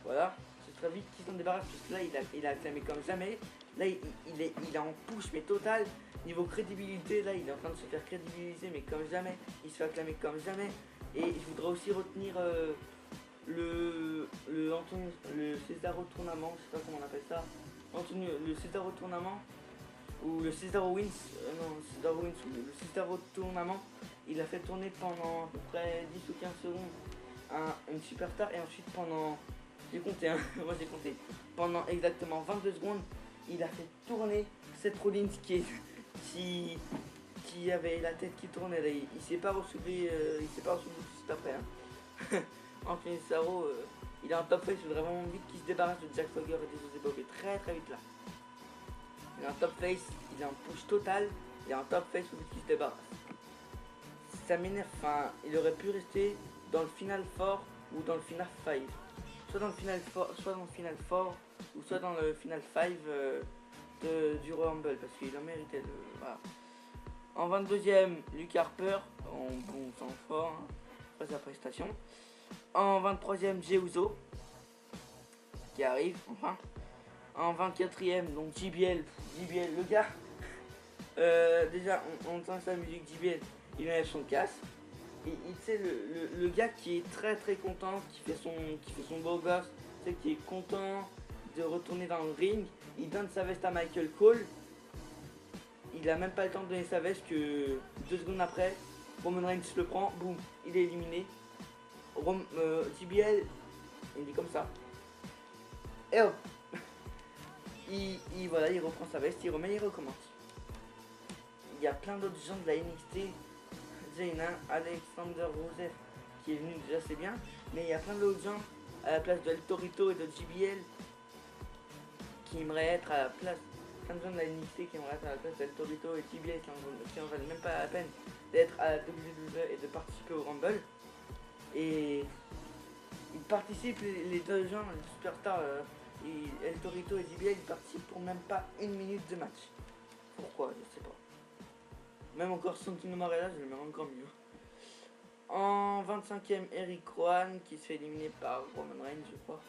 Voilà, c'est très vite qu'il s'en débarrasse parce que là il a acclamé comme jamais. Là il est en push mais total. Niveau crédibilité, là il est en train de se faire crédibiliser mais comme jamais. Il se fait acclamer comme jamais. Et je voudrais aussi retenir le Cesaro Tournament, je sais pas comment on appelle ça. Le Cesaro Tournament ou le Cesaro Wins, Cesaro Wins ou le Cesaro Tournament, il a fait tourner pendant à peu près 10 ou 15 secondes une superstar et ensuite pendant, j'ai compté, hein, moi j'ai compté, pendant exactement 22 secondes, il a fait tourner Seth Rollins qui avait la tête qui tournait, là, il s'est pas ressouvé, tout de suite après. Hein. Anthony Cesaro, il est en top face, je voudrais vraiment vite qu'il se débarrasse de Jack Swagger et des José Bové très très vite là. Il est en top face, il est en push total, il est en top face, il faut vite qu'il se débarrasse. Ça m'énerve, enfin, il aurait pu rester dans le final 4 ou dans le final 5. Soit dans le final 4, soit dans le final 4 ou soit dans le final 5 du Royal Rumble parce qu'il en méritait de. Voilà. En 22ème, Luke Harper, bon sang fort, hein, après sa prestation. En 23ème, Jey Uso, qui arrive, enfin. En 24ème, donc JBL, le gars. Déjà, on entend sa musique JBL, il enlève son casque. Et tu sais, le gars qui est très très content, qui fait son beau gosse, tu sais, qui est content de retourner dans le ring, il donne sa veste à Michael Cole. Il a même pas le temps de donner sa veste que 2 secondes après, Roman Reigns le prend, boum, il est éliminé. JBL, il dit comme ça. Et hop, voilà, il reprend sa veste, il remet, il recommence. Il y a plein d'autres gens de la NXT, Jaina, Alexander Rusev, qui est venu déjà c'est bien, mais il y a plein d'autres gens à la place de El Torito et de JBL qui aimeraient être à la place. Plein de gens de la NXT qui aimeraient être à la place d'El Torito et JBL qui en valent même pas la peine d'être à la WWE et de participer au Rumble. Et ils participent, les deux gens, les superstars, El Torito et JBL, ils participent pour même pas 1 minute de match. Pourquoi? Je sais pas. Même encore Santino Marella, je le mets encore mieux. En 25ème, Eric Rowan qui se fait éliminer par Roman Reigns, je crois.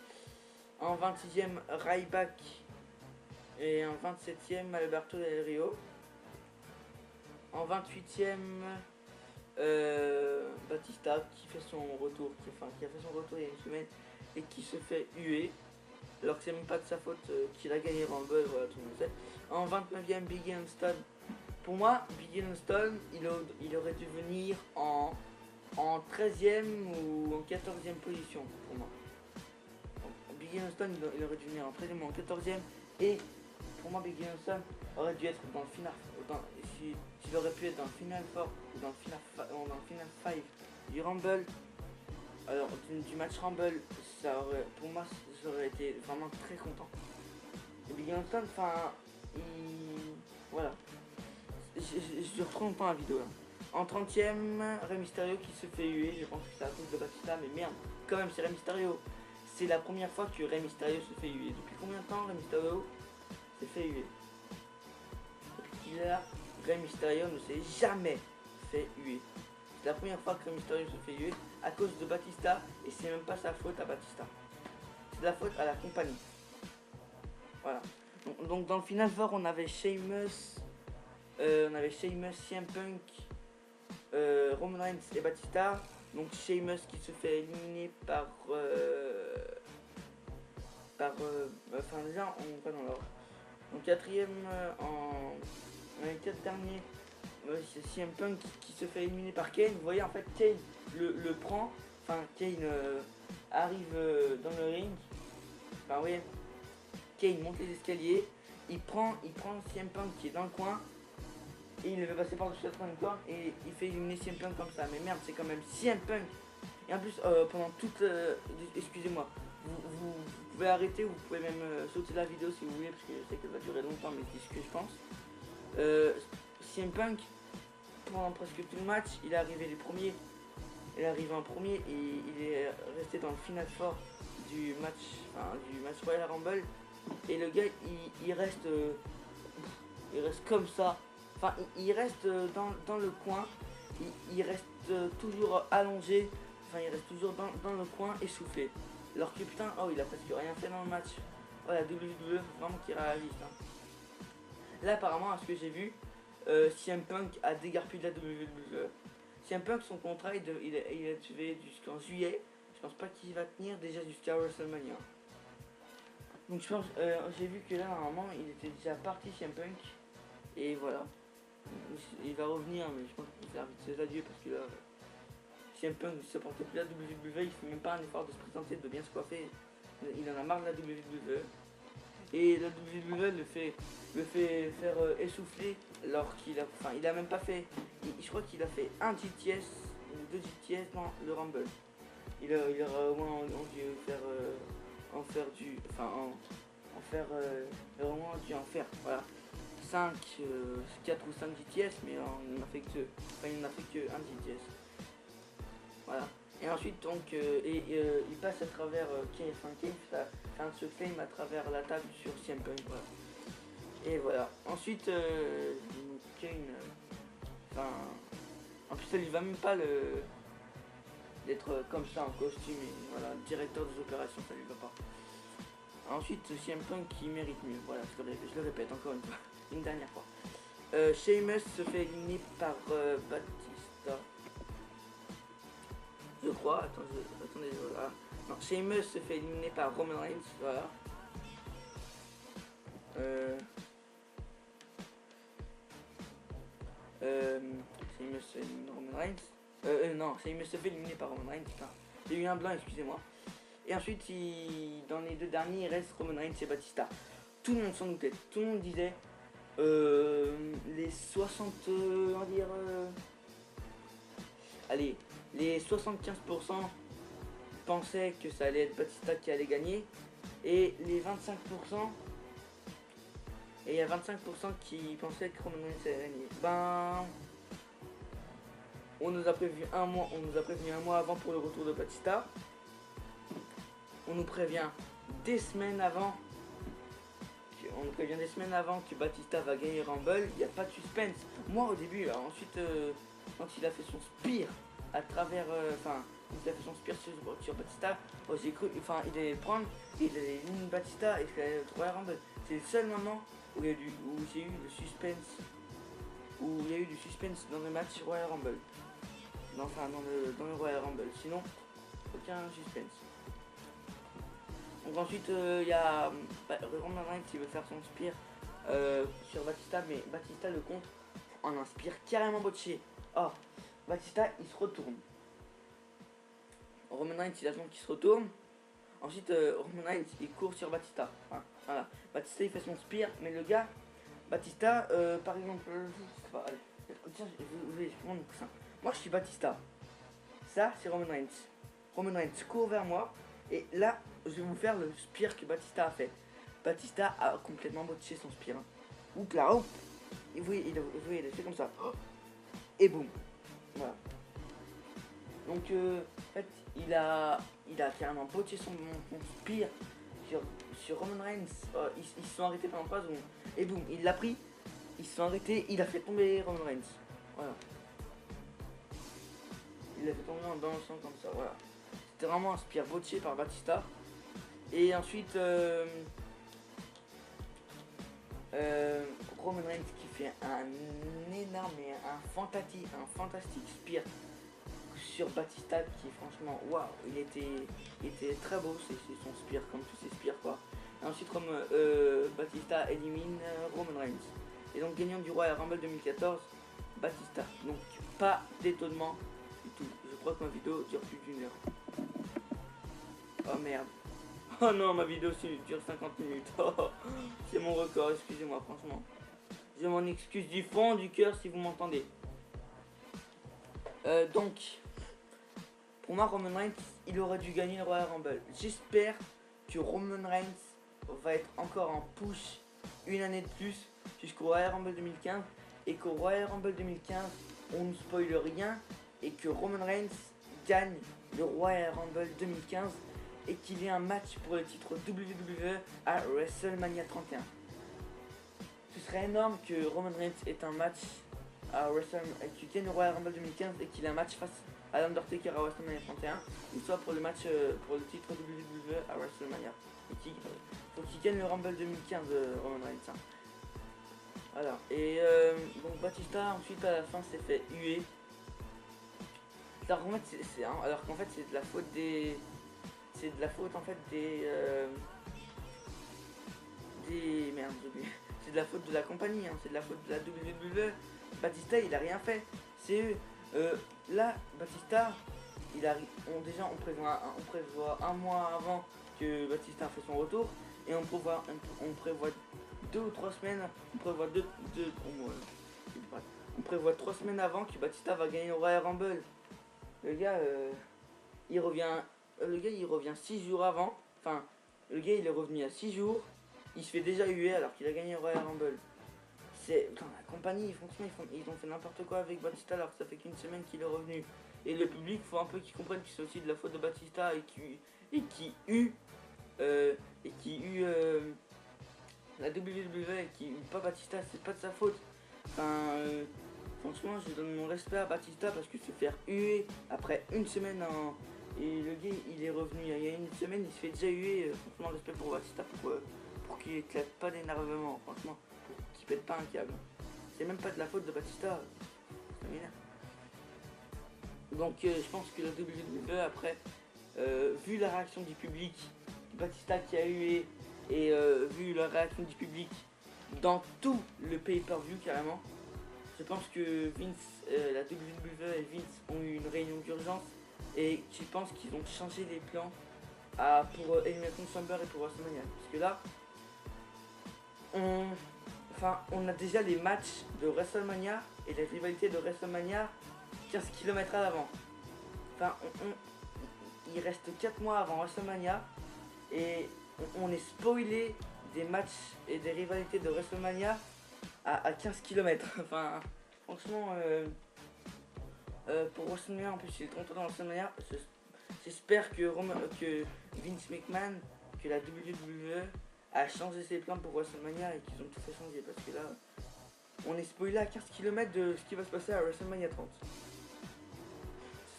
En 26ème, Ryback. Et en 27ème, Alberto Del Rio. En 28ème, Batista qui fait son retour, qui a fait son retour il y a une semaine et qui se fait huer. Alors que c'est même pas de sa faute qu'il a gagné Rumble, voilà, tout le monde sait. En 29ème, Biggie Langston. Pour moi, Biggie Langston, il aurait dû venir en 13ème ou en 14ème position pour moi. Biggie Langston, il aurait dû venir en 13ème ou en 14ème. Et pour moi, Biggie Langston aurait dû être dans le final. S'il aurait pu être dans le final 4 ou dans le final 5 du Rumble, alors du match Rumble, pour moi, j'aurais été vraiment très content. Et Biggie Langston, enfin, voilà. je retrouve longtemps la vidéo là. En 30ème, Rey Mysterio qui se fait huer, je pense que c'est à cause de Batista, mais merde, quand même c'est Rey Mysterio. C'est la première fois que Rey Mysterio se fait huer. Depuis combien de temps Rey Mysterio s'est fait huer? Depuis là, Rey Mysterio ne s'est jamais fait huer. C'est la première fois que Rey Mysterio se fait huer à cause de Batista, et c'est même pas sa faute à Batista. C'est la faute à la compagnie. Voilà. Donc dans le Final Four, on avait Sheamus, CM Punk, Roman Reigns et Batista. Donc Sheamus qui se fait éliminer par enfin déjà on va dans l'ordre. Donc quatrième en les 4 derniers, c'est CM Punk qui se fait éliminer par Kane. Vous voyez en fait Kane le prend, enfin Kane arrive dans le ring. Enfin vous voyez, Kane monte les escaliers, il prend CM Punk qui est dans le coin. Et il le fait passer par-dessus la troisième corde et il fait éliminer CM Punk comme ça. Mais merde, c'est quand même CM Punk. Et en plus, pendant toute... excusez-moi, vous pouvez arrêter ou vous pouvez même sauter la vidéo si vous voulez, parce que je sais qu'elle va durer longtemps, mais c'est ce que je pense. CM Punk, pendant presque tout le match, il est arrivé les premiers. Il est arrivé en premier et il est resté dans le final fort du match Royal Rumble. Et le gars, il reste comme ça. Enfin, il reste dans le coin, il reste toujours allongé, enfin il reste toujours dans le coin essoufflé. Alors que putain, oh il a presque rien fait dans le match. Oh la WWE, faut vraiment qu'il réagisse. Hein. Là apparemment, à ce que j'ai vu, CM Punk a dégarpi de la WWE. CM Punk, son contrat, il a tué jusqu'en juillet. Je pense pas qu'il va tenir déjà jusqu'à WrestleMania. Donc je pense, j'ai vu que là normalement, il était déjà parti CM Punk. Et voilà. Il va revenir, mais je pense qu'il va faire vite ses adieux parce que là, CM Punk ne supportait plus la WWE, il fait même pas un effort de se présenter, de bien se coiffer. Il en a marre de la WWE. Et la WWE le fait faire essouffler alors qu'il a, enfin, il a même pas fait, je crois qu'il a fait un GTS ou 2 GTS dans le Rumble. Il aura au moins dû faire, en faire du, enfin, en faire, il aura au moins dû en faire, voilà. 4 ou 5 GTS, mais il n'a fait que 2. Enfin, il n'a fait que 1 GTS. Voilà. Et ensuite, donc, il passe à travers Kane, fait un se claim à travers la table sur CM Punk. Voilà. Et voilà. Ensuite, Kane, en plus, ça lui va même pas d'être comme ça en costume. Et voilà, directeur des opérations, ça lui va pas. Ensuite, CM Punk qui mérite mieux. Voilà, je le répète encore une fois. Une dernière fois. Sheamus se fait éliminer par Batista. Je crois. Attendez, voilà. Non, Sheamus se fait éliminer par Roman Reigns. Voilà. Sheamus se fait éliminer Roman Reigns. Non, Sheamus se fait éliminer par Roman Reigns. Putain. J'ai eu un blanc, excusez-moi. Et ensuite, dans les 2 derniers, il reste Roman Reigns et Batista. Tout le monde s'en doutait. Tout le monde disait. Les 60, on va dire, allez, les 75% pensaient que ça allait être Batista qui allait gagner, et les 25%, et il y a 25% qui pensaient que Roman Reigns allait gagner. Ben, on nous a prévenu un mois avant pour le retour de Batista. On nous prévient des semaines avant. On nous prévient des semaines avant que Batista va gagner Rumble, il n'y a pas de suspense. Moi au début, ensuite, quand il a fait son spear à travers, quand il a fait son spear sur Batista, j'ai cru, il allait le prendre, il allait éliminer Batista et il allait le Royal Rumble. C'est le seul moment où j'ai eu le suspense, où il y a eu du suspense dans le match Royal Rumble. Dans le Royal Rumble. Sinon, aucun suspense. Donc ensuite il y a Roman Reigns qui veut faire son spear sur Batista, mais Batista le contre en un spear carrément botché. Oh, Batista il se retourne. Roman Reigns il attend qu'il se retourne. Ensuite Roman Reigns il court sur Batista. Enfin, voilà. Batista il fait son spear, mais le gars, Batista par exemple, je sais pas, allez, tiens, je vais prendre ça. Moi je suis Batista. Ça c'est Roman Reigns. Roman Reigns court vers moi. Et là, je vais vous faire le spear que Batista a fait. Batista a complètement botché son spear. Oups là, hop. Oui, il a fait comme ça. Et boum. Voilà. Donc, en fait, il a carrément botché son spear sur Roman Reigns. Ils se sont arrêtés pendant 3 secondes. Et boum, il l'a pris. Ils se sont arrêtés. Il a fait tomber Roman Reigns. Voilà. Il l'a fait tomber dans le sang comme ça. Voilà. C'était vraiment un spear botché par Batista. Et ensuite, Roman Reigns qui fait un énorme et un fantastique spear sur Batista qui franchement waouh, il était très beau, c'est son spear comme tous ses spears quoi. Et ensuite Batista élimine Roman Reigns. Et donc gagnant du Royal Rumble 2014, Batista. Donc pas d'étonnement du tout. Je crois que ma vidéo dure plus d'1 heure. Oh merde. Oh non, ma vidéo dure 50 minutes. Oh, c'est mon record, excusez-moi franchement. Je m'en excuse du fond du cœur si vous m'entendez. Donc, pour moi, Roman Reigns, il aurait dû gagner le Royal Rumble. J'espère que Roman Reigns va être encore en push une année de plus jusqu'au Royal Rumble 2015. Et qu'au Royal Rumble 2015, on ne spoile rien. Et que Roman Reigns gagne le Royal Rumble 2015. Et qu'il y ait un match pour le titre WWE à WrestleMania 31. Ce serait énorme que Roman Reigns ait un match à WrestleMania, qu'il gagne le Royal Rumble 2015 et qu'il ait un match face à l'Undertaker à WrestleMania 31, ou soit pour le match pour le titre WWE à WrestleMania. Il faut qu'il gagne le Rumble 2015, Roman Reigns. Hein. Voilà. Et donc Batista ensuite à la fin s'est fait huer. Alors qu'en fait c'est de la faute des... C'est de la faute en fait des merde, j'ai oublié. C'est de la faute de la compagnie, hein. C'est de la faute de la WWE. Batista il a rien fait. C'est eux. Là, Batista, on prévoit un mois avant que Batista fait son retour. Et on prévoit 2 ou 3 semaines. On prévoit 3 semaines avant que Batista va gagner au Royal Rumble. Le gars, il revient 6 jours avant. Enfin, le gars il est revenu à 6 jours. Il se fait déjà huer alors qu'il a gagné le Royal Rumble. Putain, la compagnie, franchement, ils ont fait n'importe quoi avec Batista alors que ça fait qu'une semaine qu'il est revenu. Et le public, faut un peu qu'ils comprennent que c'est aussi de la faute de Batista et qui eut la WWE et qui eut pas Batista, c'est pas de sa faute. Enfin, franchement, je donne mon respect à Batista parce que se faire huer après une semaine et le gars il est revenu il y a une semaine, il se fait déjà huer. Franchement, respect pour Batista pour qu'il éclate pas d'énervement, franchement, pour qu'il pète pas un câble. C'est même pas de la faute de Batista, ça m'énerve. Donc je pense que la WWE après, vu la réaction du public, Batista qui a hué et vu la réaction du public dans tout le pay-per-view carrément, je pense que la WWE et Vince ont eu une réunion d'urgence et je pense qu'ils ont changé les plans pour Elimination Chamber et pour WrestleMania. Parce que là, on a déjà les matchs de WrestleMania et les rivalités de WrestleMania 15 km à l'avant. Enfin, il reste 4 mois avant WrestleMania et on est spoilé des matchs et des rivalités de WrestleMania à 15 km. Enfin, franchement, pour WrestleMania, en plus, c'est le 30 dans WrestleMania. J'espère que Vince McMahon, que la WWE a changé ses plans pour WrestleMania et qu'ils ont tout fait changer. Parce que là, on est spoilé à 15 km de ce qui va se passer à WrestleMania 30. Je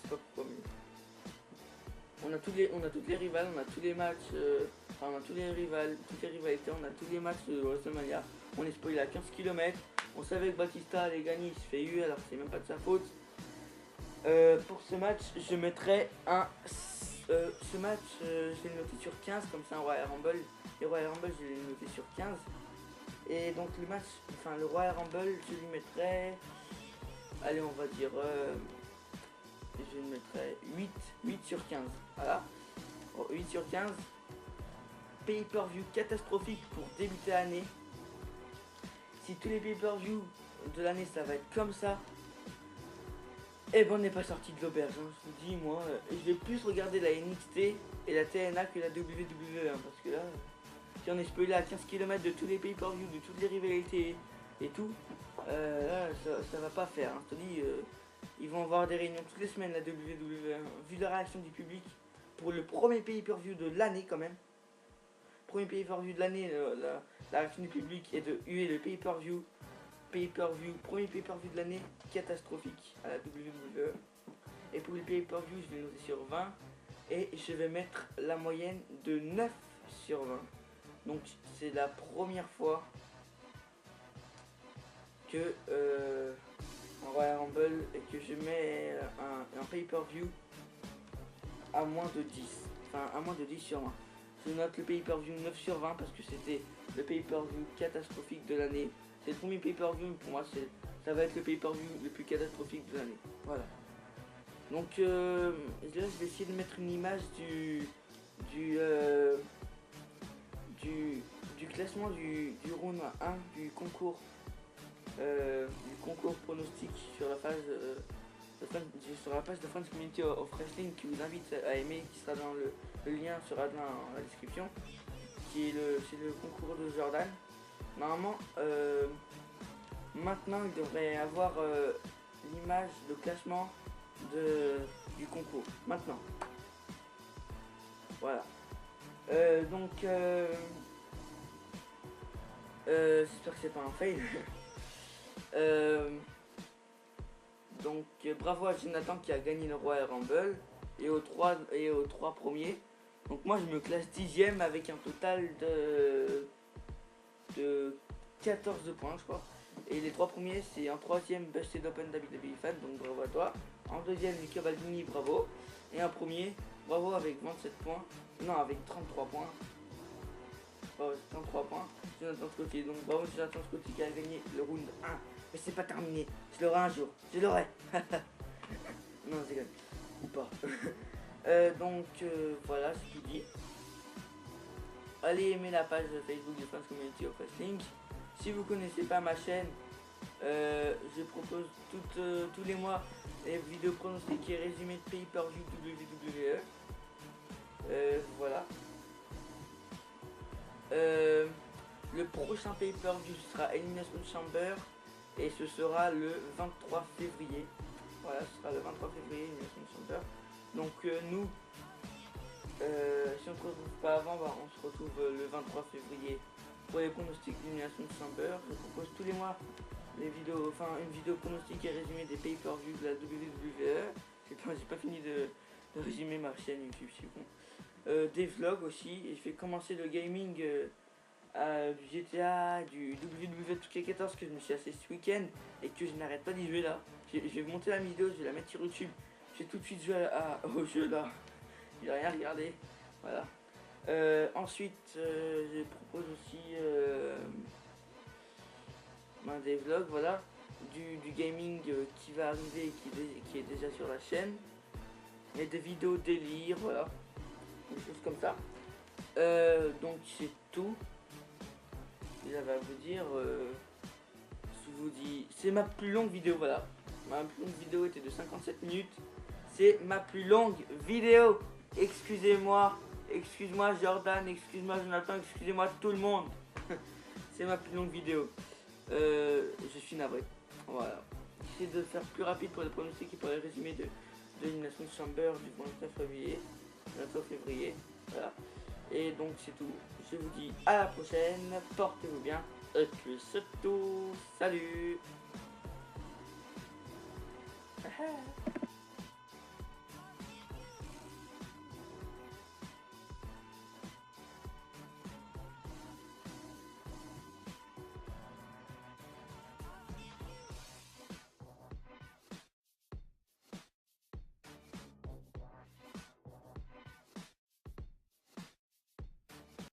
sais pas pourquoi, mais... On a toutes les rivales, on a tous les matchs, on a toutes les rivalités, on a tous les matchs de WrestleMania. On est spoilé à 15 km. On savait que Batista allait gagner, il se fait huer alors que c'est même pas de sa faute. Pour ce match, je mettrais ce match, je vais le noter sur 15, comme c'est un Royal Rumble. Et Royal Rumble, je vais le noter sur 15. Et donc le Royal Rumble, je lui mettrais, allez, on va dire, je le mettrais 8 sur 15. Voilà. 8 sur 15. Pay-per-view catastrophique pour débuter l'année. Si tous les pay-per-view de l'année ça va être comme ça, eh ben on n'est pas sorti de l'auberge, hein. Je vous dis, moi, je vais plus regarder la NXT et la TNA que la WWE, hein, parce que là, si on est spoilé à 15 km de tous les pay-per-view, de toutes les rivalités et tout, Là, ça va pas faire. Hein. Je te dis, ils vont avoir des réunions toutes les semaines, la WWE. Vu la réaction du public, pour le premier pay-per-view de l'année quand même. Premier pay-per-view de l'année, la réaction du public est de huer le pay-per-view. Premier pay-per-view de l'année, catastrophique à la WWE. Et pour le pay-per-view, je vais noter sur 20. Et je vais mettre la moyenne de 9 sur 20. Donc c'est la première fois que en Royal Rumble et que je mets un pay-per-view à moins de 10. Enfin à moins de 10 sur 20. Je note le pay-per-view 9 sur 20 parce que c'était le pay-per-view catastrophique de l'année. C'est le premier pay-per-view, pour moi ça va être le pay-per-view le plus catastrophique de l'année. Voilà. Donc là je vais essayer de mettre une image du classement du round 1 du concours pronostic sur la page de France Community of Wrestling qui vous invite à aimer, qui sera dans le lien sera dans la description, c'est le concours de Jordan. Normalement maintenant il devrait avoir l'image de classement du concours maintenant. Voilà. Donc j'espère que c'est pas un fail. Donc bravo à Jonathan qui a gagné le Royal Rumble et aux trois premiers. Donc moi je me classe 10ème avec un total de 14 points je crois. Et les 3 premiers c'est en 3ème Busted Open WWE Fan, donc bravo à toi. En 2ème Luca Baldini, bravo. Et en premier, bravo avec 27 points. Non, avec 33 points. Bravo, 33 points. Jonathan Scotty, donc bravo Jonathan Scotty qui a gagné le round 1. Mais c'est pas terminé, je l'aurai un jour, je l'aurai. Non, c'est grave. Ou pas. Donc voilà, c'est tout dit. Allez aimer la page Facebook de France Community of Wrestling. Si vous connaissez pas ma chaîne, je propose tous les mois des vidéos pronostiques et résumés de pay-per-view WWE. Voilà. Le prochain pay-per-view sera Elimination Chamber et ce sera le 23 février. Voilà, ce sera le 23 février Elimination Chamber. Donc nous, si on ne se retrouve pas avant, on se retrouve le 23 février pour les pronostics d'Elimination Chamber. Je propose tous les mois une vidéo pronostic et résumé des pay-per-view de la WWE. J'ai pas fini de résumer ma chaîne YouTube, c'est bon. Des vlogs aussi, et je vais commencer le gaming du GTA, du WWE 2K14 que je me suis acheté ce week-end et que je n'arrête pas d'y jouer là. Je vais monter la vidéo, je vais la mettre sur YouTube. Je vais tout de suite jouer au jeu là. Il a rien regardé. Voilà. Ensuite, je propose aussi des vlogs, voilà, du gaming qui va arriver et qui est déjà sur la chaîne. Et des vidéos délire, voilà. Des choses comme ça. Donc c'est tout. Et là va vous dire, je vous dis, c'est ma plus longue vidéo, voilà. Ma plus longue vidéo était de 57 minutes. C'est ma plus longue vidéo. Excusez-moi, excuse-moi Jordan, excuse-moi Jonathan, excusez-moi tout le monde. C'est ma plus longue vidéo. Je suis navré. Voilà. J'essaie de faire plus rapide pour les pronostics et pour les résumés de l'Elimination Chamber du 29 février. Voilà. Et donc c'est tout. Je vous dis à la prochaine. Portez-vous bien. Et puis c'est tout. Salut.